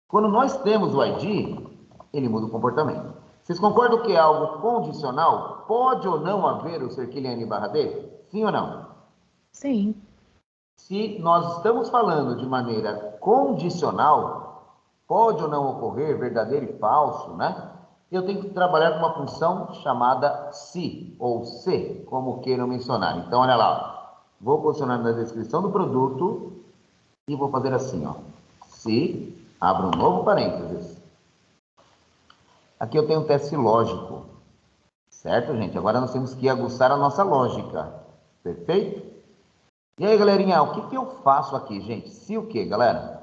Quando nós temos o ID, ele muda o comportamento. Vocês concordam que é algo condicional? Pode ou não haver o cerquilha N/D? Sim ou não? Sim. Se nós estamos falando de maneira condicional, pode ou não ocorrer, verdadeiro e falso, né? Eu tenho que trabalhar com uma função chamada se, ou se, como queiram mencionar. Então, olha lá, vou posicionar na descrição do produto e vou fazer assim, ó. Se, abro um novo parênteses. Aqui eu tenho um teste lógico, certo, gente? Agora nós temos que aguçar a nossa lógica, perfeito? E aí, galerinha, o que eu faço aqui, gente? Se o quê, galera?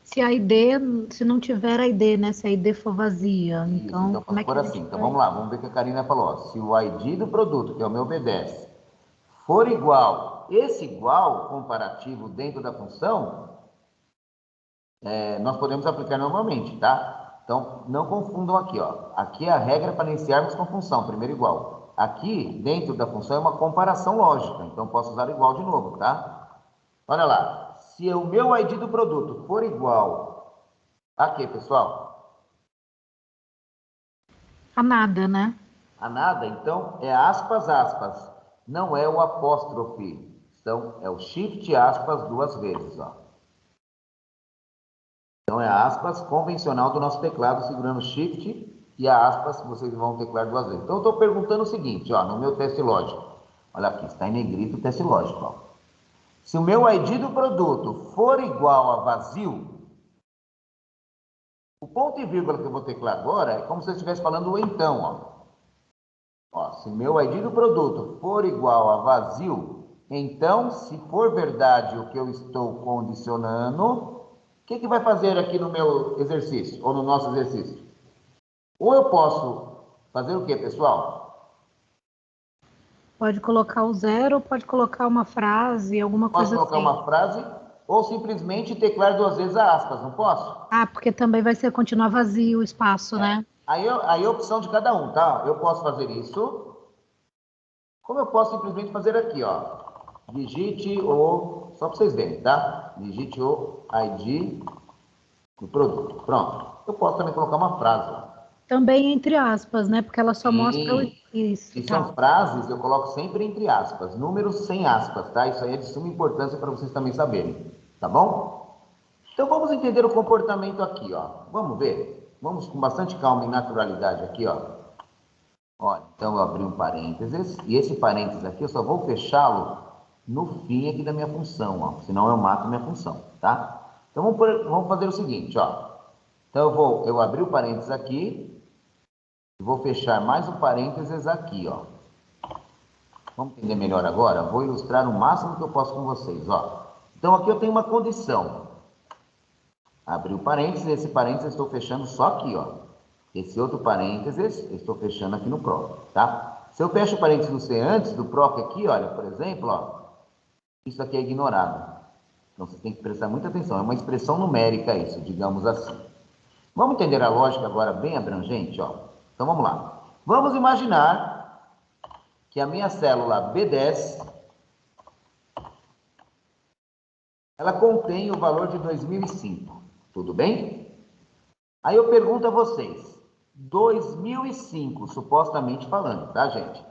Se a ID, se não tiver a ID, né? Se a ID for vazia. Isso, Então, como é que por a assim. gente Então, vai... vamos lá, vamos ver o que a Karina falou. Ó. Se o ID do produto, que é o meu B10, for igual, esse igual comparativo dentro da função, nós podemos aplicar normalmente, tá? Então, não confundam aqui, ó. Aqui é a regra para iniciarmos com função, primeiro igual. Aqui, dentro da função, é uma comparação lógica, então posso usar igual de novo, tá? Olha lá, se o meu ID do produto for igual a quê, pessoal? A nada, né? A nada, então é aspas, aspas, não é o apóstrofe, então é o shift aspas duas vezes, ó. Então é a aspas convencional do nosso teclado, segurando shift e a aspas vocês vão teclar duas vezes. Então eu estou perguntando o seguinte, ó, no meu teste lógico, olha aqui, está em negrito o teste lógico, ó. Se o meu ID do produto for igual a vazio, o ponto e vírgula que eu vou teclar agora é como se eu estivesse falando o então, ó. Ó, se meu ID do produto for igual a vazio, então, se for verdade o que eu estou condicionando, o que vai fazer aqui no meu exercício, ou no nosso exercício? Ou eu posso fazer o quê, pessoal? Pode colocar o zero, pode colocar uma frase, alguma coisa assim. Posso colocar uma frase, ou simplesmente teclar duas vezes a aspas, não posso? Ah, porque também vai ser continuar vazio o espaço, né? Aí é a opção de cada um, tá? Eu posso fazer isso, como eu posso simplesmente fazer aqui, ó. Digite o... Só para vocês verem, tá? Digite o ID do produto. Pronto. Eu posso também colocar uma frase, ó. Também entre aspas, né? Porque ela só mostra o... Isso, Se tá. são frases, eu coloco sempre entre aspas. Números sem aspas, tá? Isso aí é de suma importância para vocês também saberem. Tá bom? Então, vamos entender o comportamento aqui, ó. Vamos ver? Vamos com bastante calma e naturalidade aqui, ó. Olha, então eu abri um parênteses, e esse parênteses aqui eu só vou fechá-lo no fim aqui da minha função, ó. Senão eu mato minha função, tá? Então vamos fazer o seguinte, ó. Então eu abri o parênteses aqui, e vou fechar mais um parênteses aqui, ó. Vamos entender melhor agora? Vou ilustrar o máximo que eu posso com vocês, ó. Então aqui eu tenho uma condição. Abri o parênteses, esse parênteses eu estou fechando só aqui, ó. Esse outro parênteses eu estou fechando aqui no PROC, tá? Se eu fecho o parênteses no C antes do PROC aqui, olha, por exemplo, ó, isso aqui é ignorado. Então você tem que prestar muita atenção, é uma expressão numérica isso, digamos assim. Vamos entender a lógica agora bem abrangente, ó. Então vamos lá. Vamos imaginar que a minha célula B10 ela contém o valor de 2005, tudo bem? Aí eu pergunto a vocês, 2005, supostamente falando, tá, gente?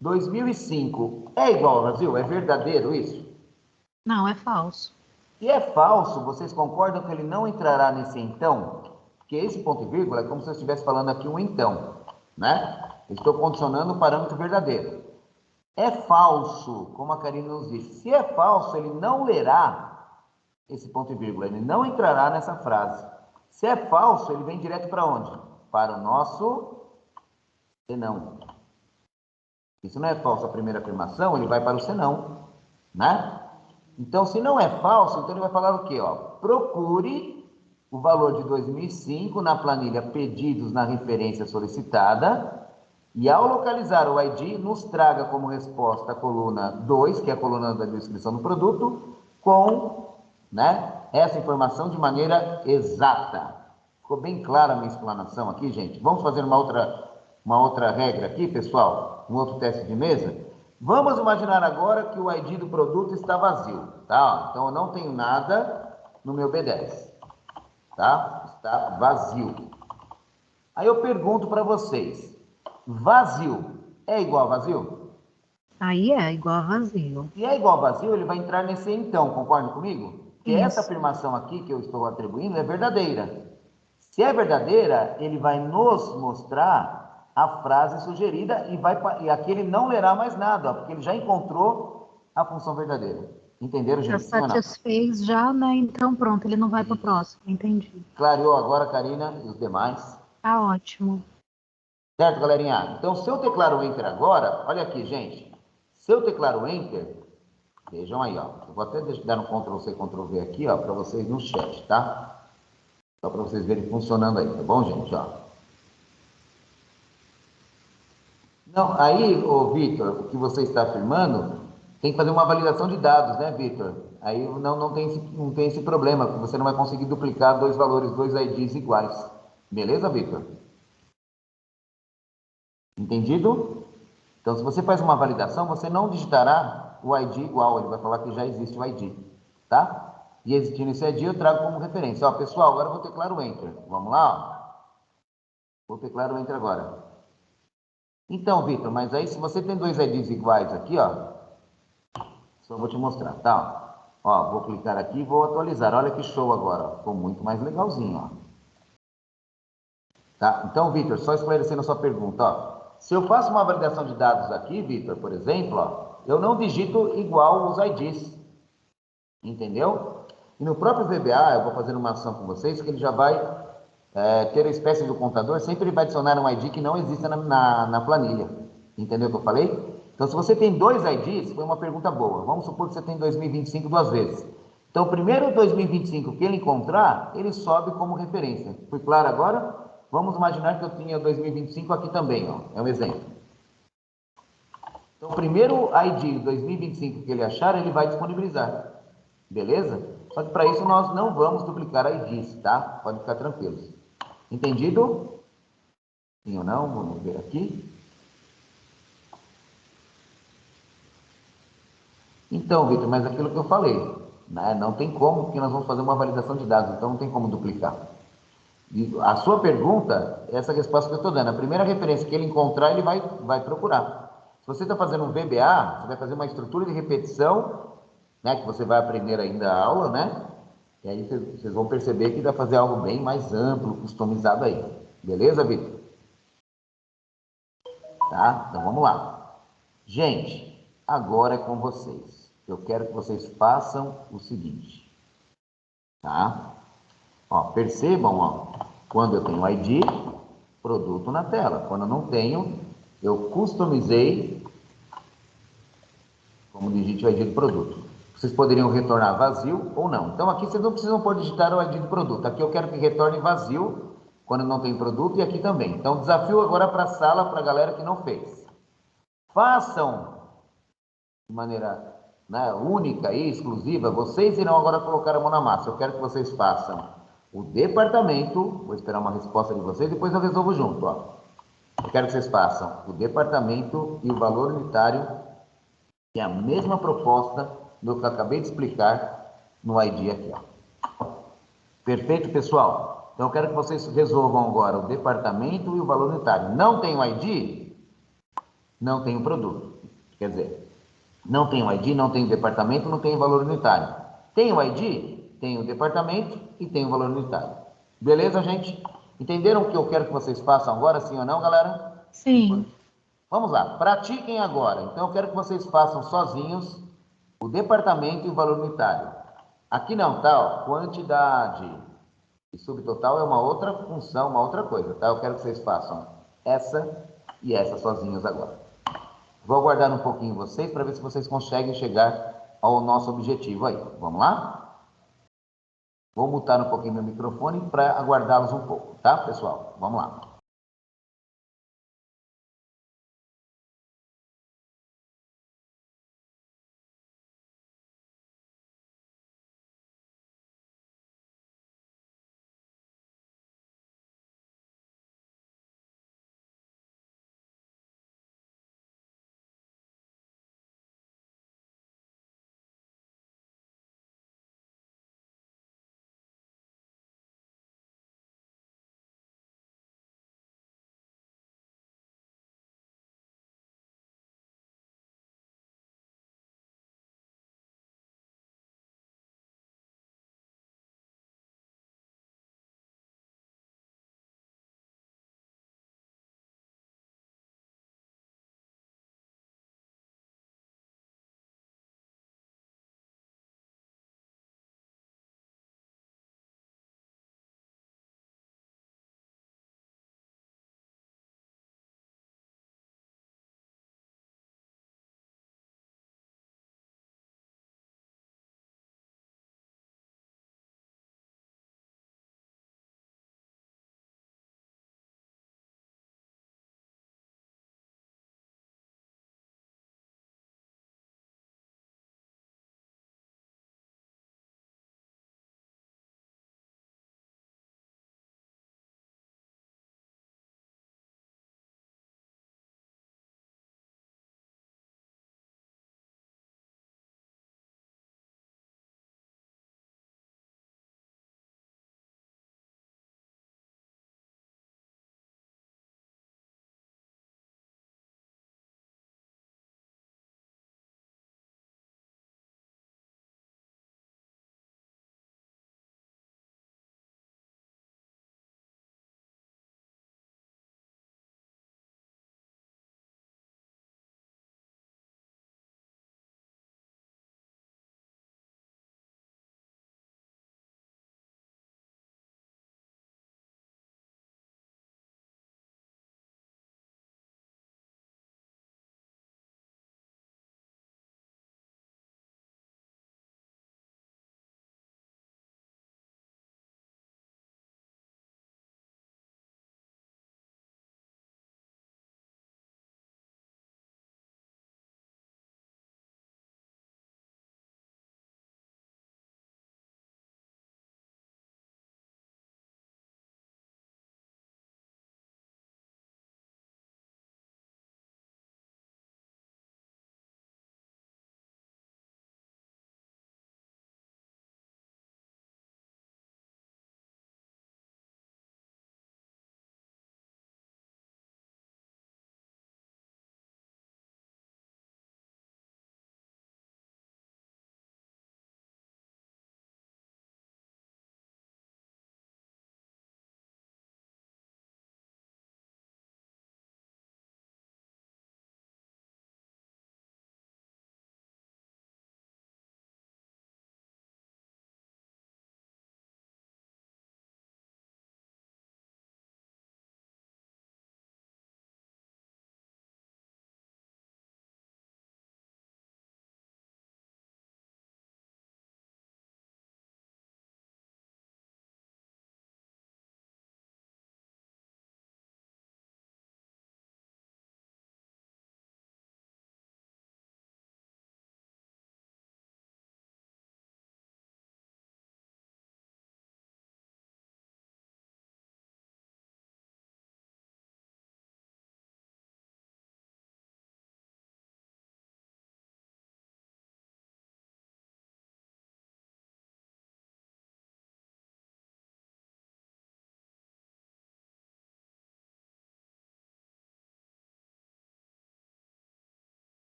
2005 é igual ao Brasil? É verdadeiro isso? Não, é falso. Se é falso, vocês concordam que ele não entrará nesse então? Porque esse ponto e vírgula é como se eu estivesse falando aqui um então, né? Eu estou condicionando o parâmetro verdadeiro. É falso, como a Karina nos disse. Se é falso, ele não lerá esse ponto e vírgula, ele não entrará nessa frase. Se é falso, ele vem direto para onde? para o nosso senão. Isso não é falso a primeira afirmação, ele vai para o senão, né? Então, se não é falso, então ele vai falar o quê? Ó? Procure o valor de 2005 na planilha pedidos na referência solicitada e, ao localizar o ID, nos traga como resposta a coluna 2, que é a coluna da descrição do produto, com, né, essa informação de maneira exata. Ficou bem clara a minha explanação aqui, gente? Vamos fazer uma outra regra aqui, pessoal? Um outro teste de mesa? Vamos imaginar agora que o ID do produto está vazio, tá? Então, eu não tenho nada no meu B10, tá? Está vazio. Aí eu pergunto para vocês, vazio é igual a vazio? Aí é igual a vazio. Se é igual a vazio, ele vai entrar nesse então, concorda comigo? Que Isso. essa afirmação aqui que eu estou atribuindo é verdadeira. Se é verdadeira, ele vai nos mostrar a frase sugerida e aqui ele não lerá mais nada, ó, porque ele já encontrou a função verdadeira. Entenderam, Já gente? Sim ou não? satisfez, já, né? Então pronto, ele não vai para o próximo. Entendi. Clareou agora, Karina, e os demais? Tá ótimo. Certo, galerinha? Então, se eu declaro Enter agora, olha aqui, gente. Se eu declaro Enter, vejam aí, ó. Eu vou até dar um Ctrl+C, Ctrl+V aqui, ó, para vocês no chat, tá? Só para vocês verem funcionando aí, tá bom, gente? Ó. Não, aí, ô Vitor, o que você está afirmando, tem que fazer uma validação de dados, né, Vitor? Aí não tem esse problema, porque você não vai conseguir duplicar dois valores, dois IDs iguais. Beleza, Vitor? Entendido? Então, se você faz uma validação, você não digitará o ID igual, ele vai falar que já existe o ID, tá? E existindo esse ID, eu trago como referência. Ó, pessoal, agora eu vou teclar o Enter. Vamos lá, ó. Vou teclar o Enter agora. Então, Vitor, mas aí se você tem dois IDs iguais aqui, ó, só vou te mostrar, tá? Ó, vou clicar aqui e vou atualizar. Olha que show agora, ó. Ficou muito mais legalzinho, ó. Tá? Então, Vitor, só esclarecendo a sua pergunta, ó. Se eu faço uma validação de dados aqui, Vitor, por exemplo, ó, eu não digito igual os IDs. Entendeu? E no próprio VBA, eu vou fazer uma ação com vocês, que ele já vai ter a espécie do contador, sempre ele vai adicionar um ID que não exista na planilha. Entendeu o que eu falei? Então, se você tem dois IDs, foi uma pergunta boa. Vamos supor que você tem 2025 duas vezes. Então, o primeiro 2025 que ele encontrar, ele sobe como referência. Foi claro agora? Vamos imaginar que eu tinha 2025 aqui também, ó. É um exemplo. Então, o primeiro ID 2025 que ele achar, ele vai disponibilizar. Beleza? Só que para isso nós não vamos duplicar IDs, tá? Pode ficar tranquilos. Entendido? Sim ou não? Vamos ver aqui. Então, Vitor, mas aquilo que eu falei, né? Não tem como, porque nós vamos fazer uma validação de dados, então não tem como duplicar. E a sua pergunta, essa resposta que eu estou dando, a primeira referência que ele encontrar, ele vai procurar. Se você está fazendo um VBA, você vai fazer uma estrutura de repetição, né, que você vai aprender ainda a aula, né? E aí vocês vão perceber que dá para fazer algo bem mais amplo, customizado aí. Beleza, Vitor? Tá? Então vamos lá. Gente, agora é com vocês. Eu quero que vocês façam o seguinte. Tá? Ó, percebam, ó, quando eu tenho ID, produto na tela. Quando eu não tenho, eu customizei como digite o ID do produto. Vocês poderiam retornar vazio ou não. Então, aqui vocês não precisam pôr digitar o ID do produto. Aqui eu quero que retorne vazio quando não tem produto e aqui também. Então, desafio agora para a sala, para a galera que não fez. Façam de maneira, né, única e exclusiva. Vocês irão agora colocar a mão na massa. Eu quero que vocês façam o departamento. Vou esperar uma resposta de vocês, depois eu resolvo junto. Ó. Eu quero que vocês façam o departamento e o valor unitário, que é a mesma proposta do que eu acabei de explicar no ID aqui, ó. Perfeito, pessoal? Então, eu quero que vocês resolvam agora o departamento e o valor unitário. Não tem o ID? Não tem o produto. Quer dizer, não tem o ID, não tem o departamento, não tem o valor unitário. Tem o ID? Tem o departamento e tem o valor unitário. Beleza, gente? Entenderam o que eu quero que vocês façam agora, sim ou não, galera? Sim. Vamos lá, pratiquem agora. Então, eu quero que vocês façam sozinhos o departamento e o valor unitário. Aqui não, tá? Ó, quantidade E subtotal é uma outra função, uma outra coisa, tá? Eu quero que vocês façam essa e essa sozinhos agora. Vou aguardar um pouquinho vocês para ver se vocês conseguem chegar ao nosso objetivo aí. Vamos lá? Vou mutar um pouquinho meu microfone para aguardá-los um pouco, tá, pessoal? Vamos lá.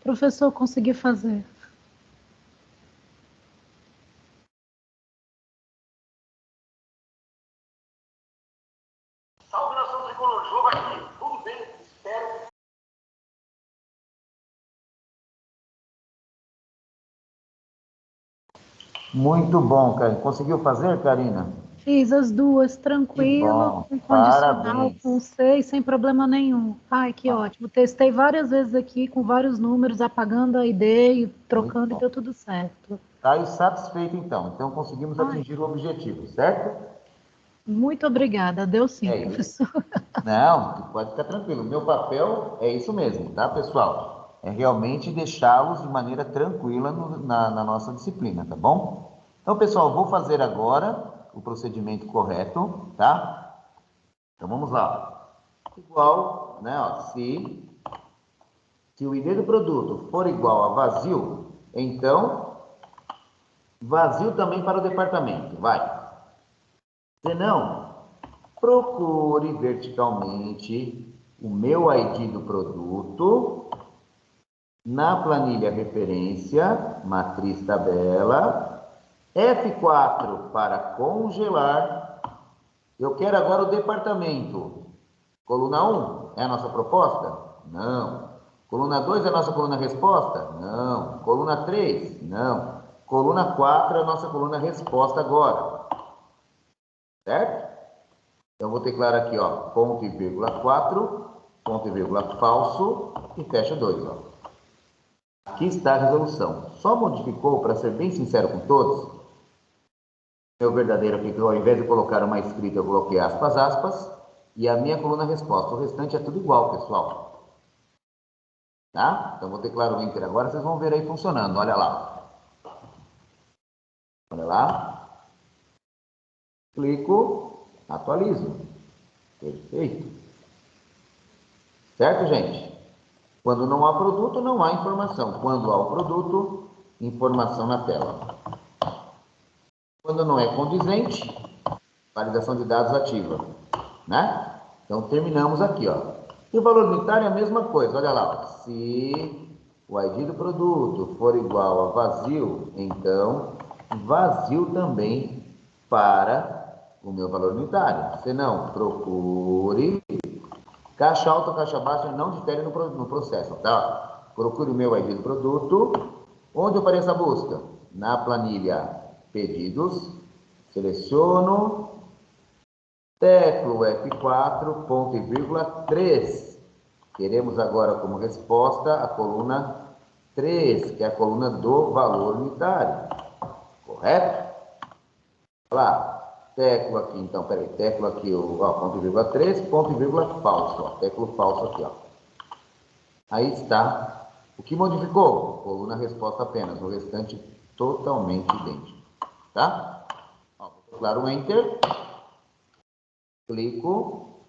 Professor, consegui fazer. Salve nação tricolor, jogo aqui. Tudo bem? Espero. Muito bom, Karina. Conseguiu fazer, Karina? Fiz as duas, tranquilo, com condicional, Parabéns. com 6, sem problema nenhum. Ai, que ótimo. Testei várias vezes aqui, com vários números, apagando a ID e trocando, e deu tudo certo. Está aí satisfeito, então. Então, conseguimos atingir o objetivo, certo? Muito obrigada. Deu sim, É isso. professor. Não, pode ficar tranquilo. O meu papel é isso mesmo, tá, pessoal? É realmente deixá-los de maneira tranquila na nossa disciplina, tá bom? Então, pessoal, vou fazer agora o procedimento correto, tá? Então, vamos lá. Igual, né, ó, se o ID do produto for igual a vazio, então, vazio também para o departamento, vai. Se não, procure verticalmente o meu ID do produto na planilha referência, matriz tabela, F4 para congelar. Eu quero agora o departamento. Coluna 1 é a nossa proposta? Não. Coluna 2 é a nossa coluna resposta? Não. Coluna 3? Não. Coluna 4 é a nossa coluna resposta agora. Certo? Então, vou declarar aqui, ó, ponto e vírgula 4, ponto e vírgula falso, e fecha 2, ó. Aqui está a resolução. Só modificou, para ser bem sincero com todos, meu verdadeiro aqui, que ao invés de colocar uma escrita, eu coloquei aspas, aspas, e a minha coluna resposta. O restante é tudo igual, pessoal. Tá? Então, vou declarar o Enter agora, vocês vão ver aí funcionando. Olha lá. Olha lá. Clico, atualizo. Perfeito. Certo, gente? Quando não há produto, não há informação. Quando há o produto, informação na tela. Quando não é condizente, validação de dados ativa. Né? Então, terminamos aqui, ó. E o valor unitário é a mesma coisa. Olha lá, ó. Se o ID do produto for igual a vazio, então vazio também para o meu valor unitário. Se não, procure caixa alta ou caixa baixa, não difere no processo, tá? Procure o meu ID do produto. Onde eu farei essa busca? Na planilha pedidos, seleciono, teclo F4, ponto e vírgula 3. Queremos agora como resposta a coluna 3, que é a coluna do valor unitário. Correto? Olha lá. Teclo aqui, então, peraí, teclo aqui, ó, ponto e vírgula 3, ponto e vírgula falso, ó, teclo falso aqui, ó. Aí está. O que modificou? Coluna resposta apenas, o restante totalmente idêntico, tá? Ó, vou declarar o Enter, clico,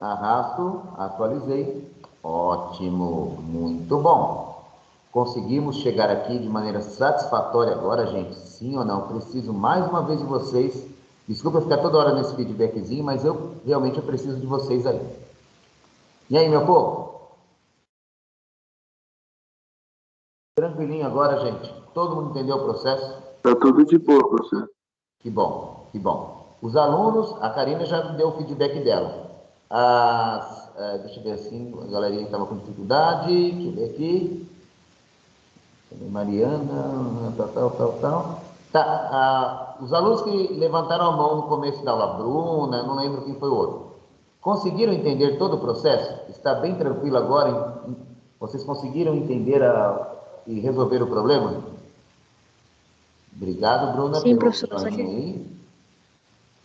arrasto, atualizei, ótimo, muito bom. Conseguimos chegar aqui de maneira satisfatória agora, gente, sim ou não? Preciso mais uma vez de vocês. Desculpa ficar toda hora nesse feedbackzinho, mas eu realmente preciso de vocês aí. E aí, meu povo? Tranquilinho agora, gente? Todo mundo entendeu o processo? Tá tudo de boa, professor. Que bom, que bom. Os alunos, a Karina já deu o feedback dela. Deixa eu ver assim, a galerinha estava com dificuldade, deixa eu ver aqui. Mariana, tal. Tá, os alunos que levantaram a mão no começo da aula, Bruna, não lembro quem foi o outro, conseguiram entender todo o processo? Está bem tranquilo agora? Vocês conseguiram entender e resolver o problema? Obrigado, Bruna, Sim, pelo professor, joinha aí.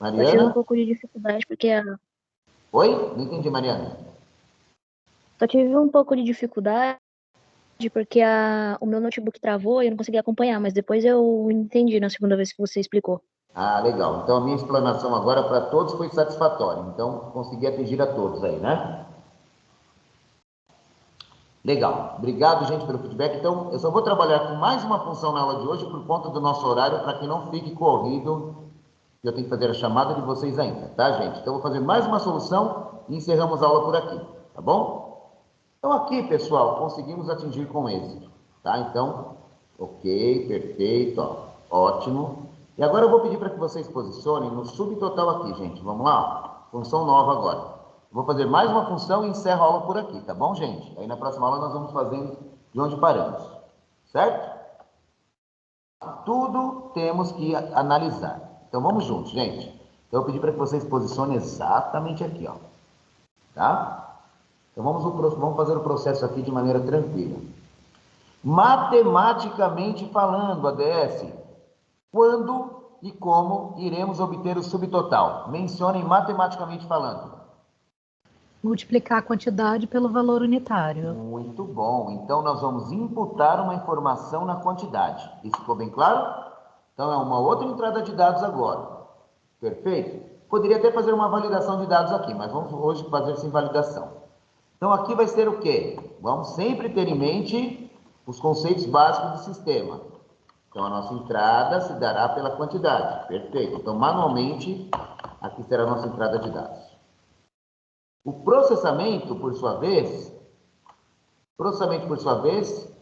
eu tive Mariana? um pouco de dificuldade porque Oi? Não entendi, Mariana. Só tive um pouco de dificuldade porque o meu notebook travou e eu não consegui acompanhar, mas depois eu entendi na segunda vez que você explicou. Ah, legal. Então, a minha explanação agora para todos foi satisfatória. Então, consegui atingir a todos aí, né? Legal. Obrigado, gente, pelo feedback. Então, eu só vou trabalhar com mais uma função na aula de hoje por conta do nosso horário, para que não fique corrido. Eu tenho que fazer a chamada de vocês ainda, tá, gente? Então, eu vou fazer mais uma solução e encerramos a aula por aqui, tá bom? Então, aqui, pessoal, conseguimos atingir com êxito, tá? Então, ok, perfeito, ó, ótimo. E agora eu vou pedir para que vocês posicionem no subtotal aqui, gente. Vamos lá? Função nova agora. Vou fazer mais uma função e encerro a aula por aqui, tá bom, gente? Aí na próxima aula nós vamos fazendo de onde paramos, certo? Tudo temos que analisar. Então, vamos juntos, gente. Então, eu pedi para que vocês posicionem exatamente aqui, ó. Tá? Então, vamos fazer o processo aqui de maneira tranquila. Matematicamente falando, ADS, quando e como iremos obter o subtotal? Mencionem matematicamente falando. Multiplicar a quantidade pelo valor unitário. Muito bom. Então, nós vamos imputar uma informação na quantidade. Isso ficou bem claro? Então, é uma outra entrada de dados agora. Perfeito? Poderia até fazer uma validação de dados aqui, mas vamos hoje fazer sem validação. Então, aqui vai ser o quê? Vamos sempre ter em mente os conceitos básicos do sistema. Então, a nossa entrada se dará pela quantidade. Perfeito. Então, manualmente, aqui será a nossa entrada de dados. O processamento, por sua vez,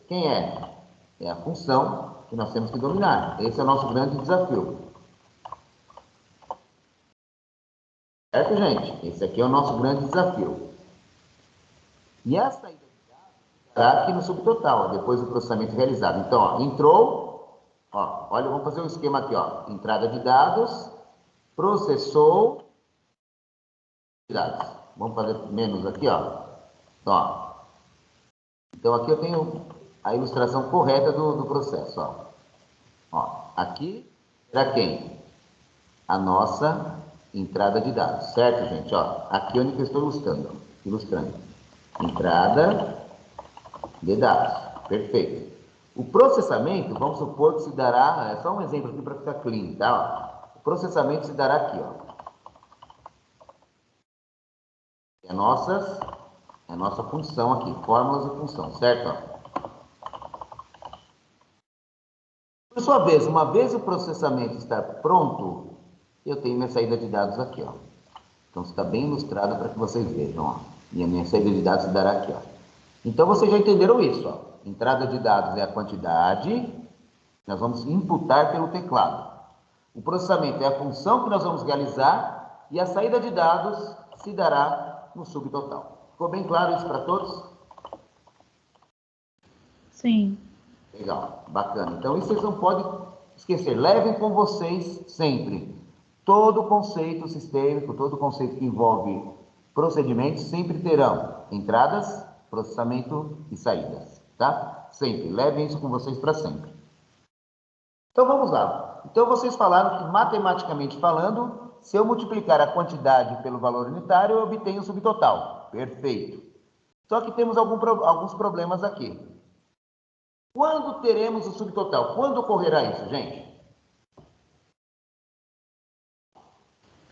quem é? É a função que nós temos que dominar. Esse é o nosso grande desafio. Certo, gente? Esse aqui é o nosso grande desafio. E a saída de dados será aqui no subtotal, depois do processamento realizado. Então, ó, entrou, ó, olha, vamos fazer um esquema aqui, ó. Entrada de dados, processou dados. Vamos fazer menos aqui, ó. Então, aqui eu tenho a ilustração correta do processo, ó. Ó, aqui será quem? A nossa entrada de dados, certo, gente? Ó, aqui é onde eu estou ilustrando. Entrada de dados, perfeito. O processamento, vamos supor que se dará, é só um exemplo aqui para ficar clean, tá? Ó, o processamento se dará aqui, ó. É a nossa função aqui, fórmulas e função, certo? Por sua vez, uma vez o processamento estar pronto, eu tenho minha saída de dados aqui, ó. Então, está bem ilustrado para que vocês vejam, ó. E a minha saída de dados se dará aqui, ó. Então, vocês já entenderam isso, ó. Entrada de dados é a quantidade, nós vamos imputar pelo teclado. O processamento é a função que nós vamos realizar e a saída de dados se dará no subtotal. Ficou bem claro isso para todos? Sim. Legal, bacana. Então, isso vocês não podem esquecer. Levem com vocês sempre. Todo conceito sistêmico, todo conceito que envolve procedimentos, sempre terão entradas, processamento e saídas, tá? Sempre. Levem isso com vocês para sempre. Então, vamos lá. Então, vocês falaram que, matematicamente falando, se eu multiplicar a quantidade pelo valor unitário, eu obtenho o subtotal. Perfeito. Só que temos alguns problemas aqui. Quando teremos o subtotal? Quando ocorrerá isso, gente?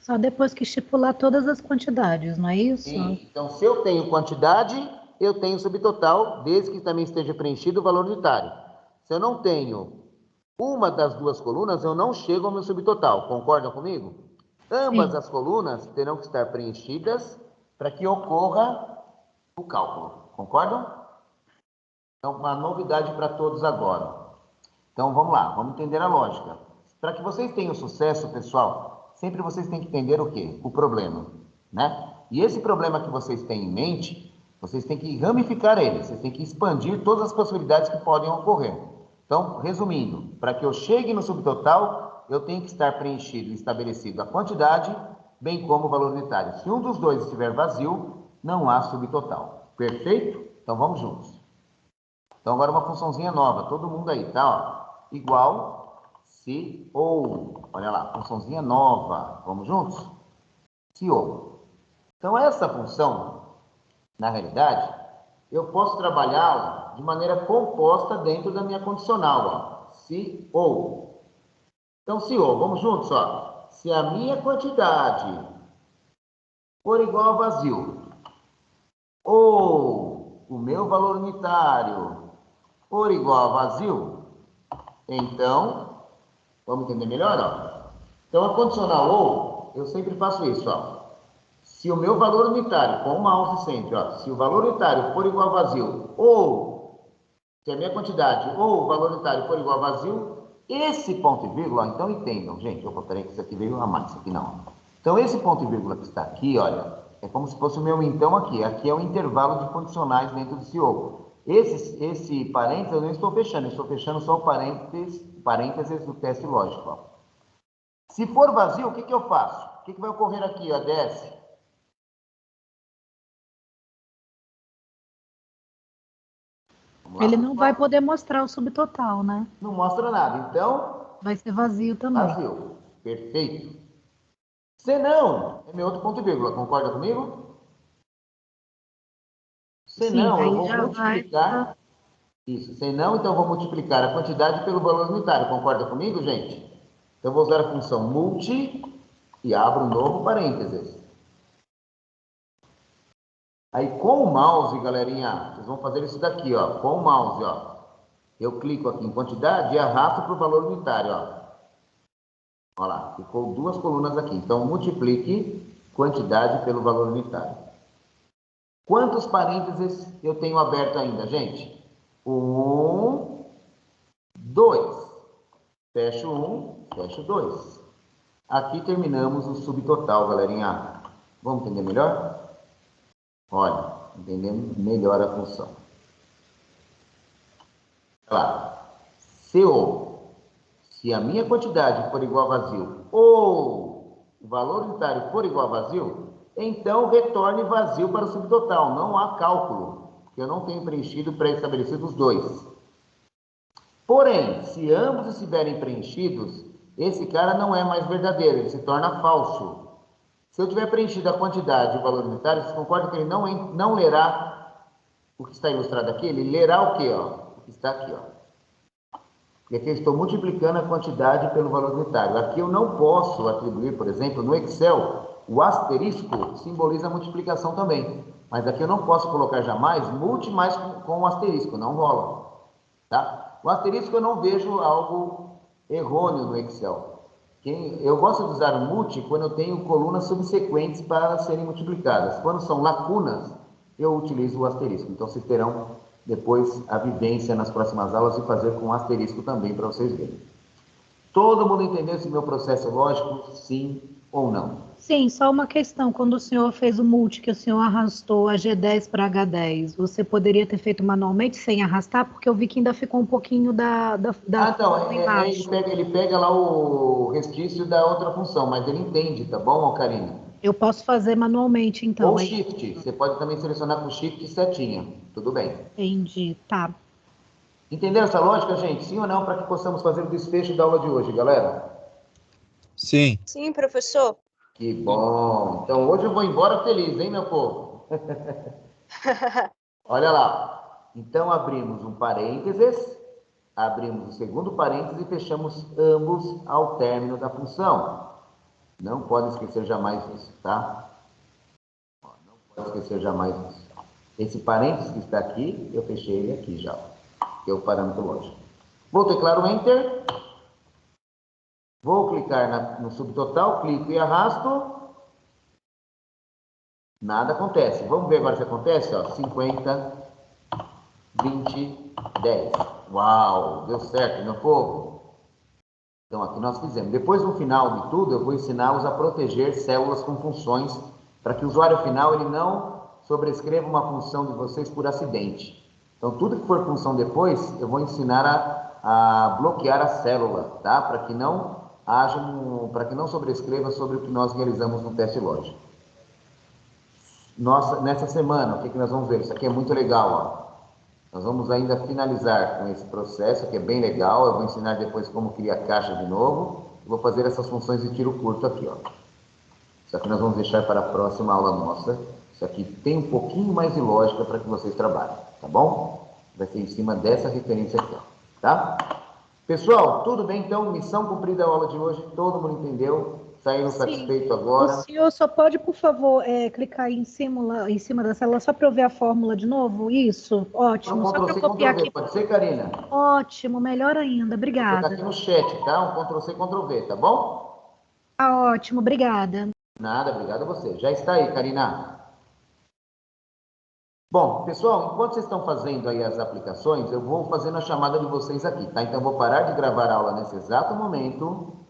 Só depois que estipular todas as quantidades, não é isso? Sim. Então, se eu tenho quantidade, eu tenho subtotal, desde que também esteja preenchido o valor unitário. Se eu não tenho uma das duas colunas, eu não chego ao meu subtotal. Concordam comigo? Ambas Sim. as colunas terão que estar preenchidas para que ocorra o cálculo. Concordam? Então, uma novidade para todos agora. Então, vamos lá, vamos entender a lógica. Para que vocês tenham sucesso, pessoal, sempre vocês têm que entender o quê? O problema, né? E esse problema que vocês têm em mente, vocês têm que ramificar ele, vocês têm que expandir todas as possibilidades que podem ocorrer. Então, resumindo, para que eu chegue no subtotal, eu tenho que estar preenchido e estabelecido a quantidade, bem como o valor unitário. Se um dos dois estiver vazio, não há subtotal. Perfeito? Então, vamos juntos. Então, agora uma funçãozinha nova. Todo mundo aí, tá? Ó, igual, se ou. Olha lá, funçãozinha nova. Vamos juntos? Se ou. Então, essa função, na realidade, eu posso trabalhá-la de maneira composta dentro da minha condicional, ó. Se ou. Então, se ou, vamos juntos, ó. Se a minha quantidade for igual ao vazio, ou o meu valor unitário for igual a vazio, então, vamos entender melhor, ó. Então, a condicional ou, eu sempre faço isso, ó. Se o meu valor unitário, com o mouse sempre, ó, se o valor unitário for igual a vazio, ou se a minha quantidade ou o valor unitário for igual a vazio, esse ponto e vírgula, então entendam, gente, opa, peraí que isso aqui veio a mais, isso aqui não. Então, esse ponto e vírgula que está aqui, olha, é como se fosse o meu então aqui. Aqui é o intervalo de condicionais dentro do CO. Esse parênteses eu não estou fechando, eu estou fechando só o parênteses do teste lógico. Ó. Se for vazio, o que eu faço? O que vai ocorrer aqui, ó, DS? Ele não vai poder mostrar o subtotal, né? Não mostra nada, então... Vai ser vazio também. Vazio, perfeito. Se não, é meu outro ponto e vírgula, concorda comigo? Se Sim, não, aí eu vou já multiplicar... Isso, se não, então eu vou multiplicar a quantidade pelo valor unitário, concorda comigo, gente? Então eu vou usar a função multi e abro um novo parênteses. Aí com o mouse, galerinha, vocês vão fazer isso daqui, ó, com o mouse, ó. Eu clico aqui em quantidade e arrasto para o valor unitário, ó. Olha lá, ficou duas colunas aqui. Então, multiplique quantidade pelo valor unitário. Quantos parênteses eu tenho aberto ainda, gente? 1, 2. Fecho 1, fecho 2. Aqui terminamos o subtotal, galerinha. Vamos entender melhor? Olha, entendendo melhor a função. Olha lá. Se a minha quantidade for igual a vazio ou o valor unitário for igual a vazio, então retorne vazio para o subtotal. Não há cálculo, porque eu não tenho preenchido pré-estabelecido os dois. Porém, se ambos estiverem preenchidos, esse cara não é mais verdadeiro, ele se torna falso. Se eu tiver preenchido a quantidade e o valor unitário, vocês concordam que ele não lerá o que está ilustrado aqui? Ele lerá o quê? Ó? O que está aqui, ó. Porque aqui eu estou multiplicando a quantidade pelo valor unitário. Aqui eu não posso atribuir, por exemplo, no Excel, o asterisco simboliza a multiplicação também. Mas aqui eu não posso colocar jamais multi mais com o asterisco, não rola. Tá? O asterisco eu não vejo algo errôneo no Excel. Eu gosto de usar o multi quando eu tenho colunas subsequentes para serem multiplicadas. Quando são lacunas, eu utilizo o asterisco. Então, vocês terão depois a vivência nas próximas aulas de fazer com asterisco também, para vocês verem. Todo mundo entendeu esse meu processo lógico? Sim ou não? Sim, só uma questão. Quando o senhor fez o multi, que o senhor arrastou a G10 para H10, você poderia ter feito manualmente sem arrastar? Porque eu vi que ainda ficou um pouquinho então, ele pega lá o resquício da outra função, mas ele entende, tá bom, Karine? Eu posso fazer manualmente, então. Ou Shift, você pode também selecionar com Shift e setinha, tudo bem. Entendi, tá. Entenderam essa lógica, gente? Sim ou não, para que possamos fazer o desfecho da aula de hoje, galera? Sim. Sim, professor. Que bom! Então hoje eu vou embora feliz, hein, meu povo? Olha lá. Então abrimos um parênteses, abrimos o segundo parênteses e fechamos ambos ao término da função. Não pode esquecer jamais isso, tá? Não pode esquecer jamais isso. Esse parênteses que está aqui, eu fechei ele aqui já, que é o parâmetro lógico. Vou teclar o Enter. Vou clicar no subtotal, clico e arrasto. Nada acontece. Vamos ver agora se acontece, ó. 50, 20, 10. Uau, deu certo, meu povo. Então, aqui nós fizemos. Depois, no final de tudo, eu vou ensiná-los a proteger células com funções para que o usuário final ele não sobrescreva uma função de vocês por acidente. Então, tudo que for função depois, eu vou ensinar a bloquear a célula, tá? Para que não sobrescreva sobre o que nós realizamos no teste lógico. Nessa semana, o que nós vamos ver? Isso aqui é muito legal, ó. Nós vamos ainda finalizar com esse processo, que é bem legal. Eu vou ensinar depois como criar caixa de novo. Vou fazer essas funções de tiro curto aqui, ó. Isso aqui nós vamos deixar para a próxima aula nossa. Isso aqui tem um pouquinho mais de lógica para que vocês trabalhem, tá bom? Vai ser em cima dessa referência aqui, ó, tá? Pessoal, tudo bem então? Missão cumprida a aula de hoje, todo mundo entendeu? Saíram satisfeitos agora? O senhor só pode, por favor, clicar aí em cima da célula, só para eu ver a fórmula de novo? Isso, ótimo. Então, Só para eu copiar aqui. Pode ser, Karina? Ótimo, melhor ainda, obrigada. Vou colocar aqui no chat, tá? Um Ctrl+C, Ctrl+V, tá bom? Tá ótimo, obrigada. Nada, obrigado a você. Já está aí, Karina. Bom, pessoal, enquanto vocês estão fazendo aí as aplicações, eu vou fazendo a chamada de vocês aqui, tá? Então, eu vou parar de gravar a aula nesse exato momento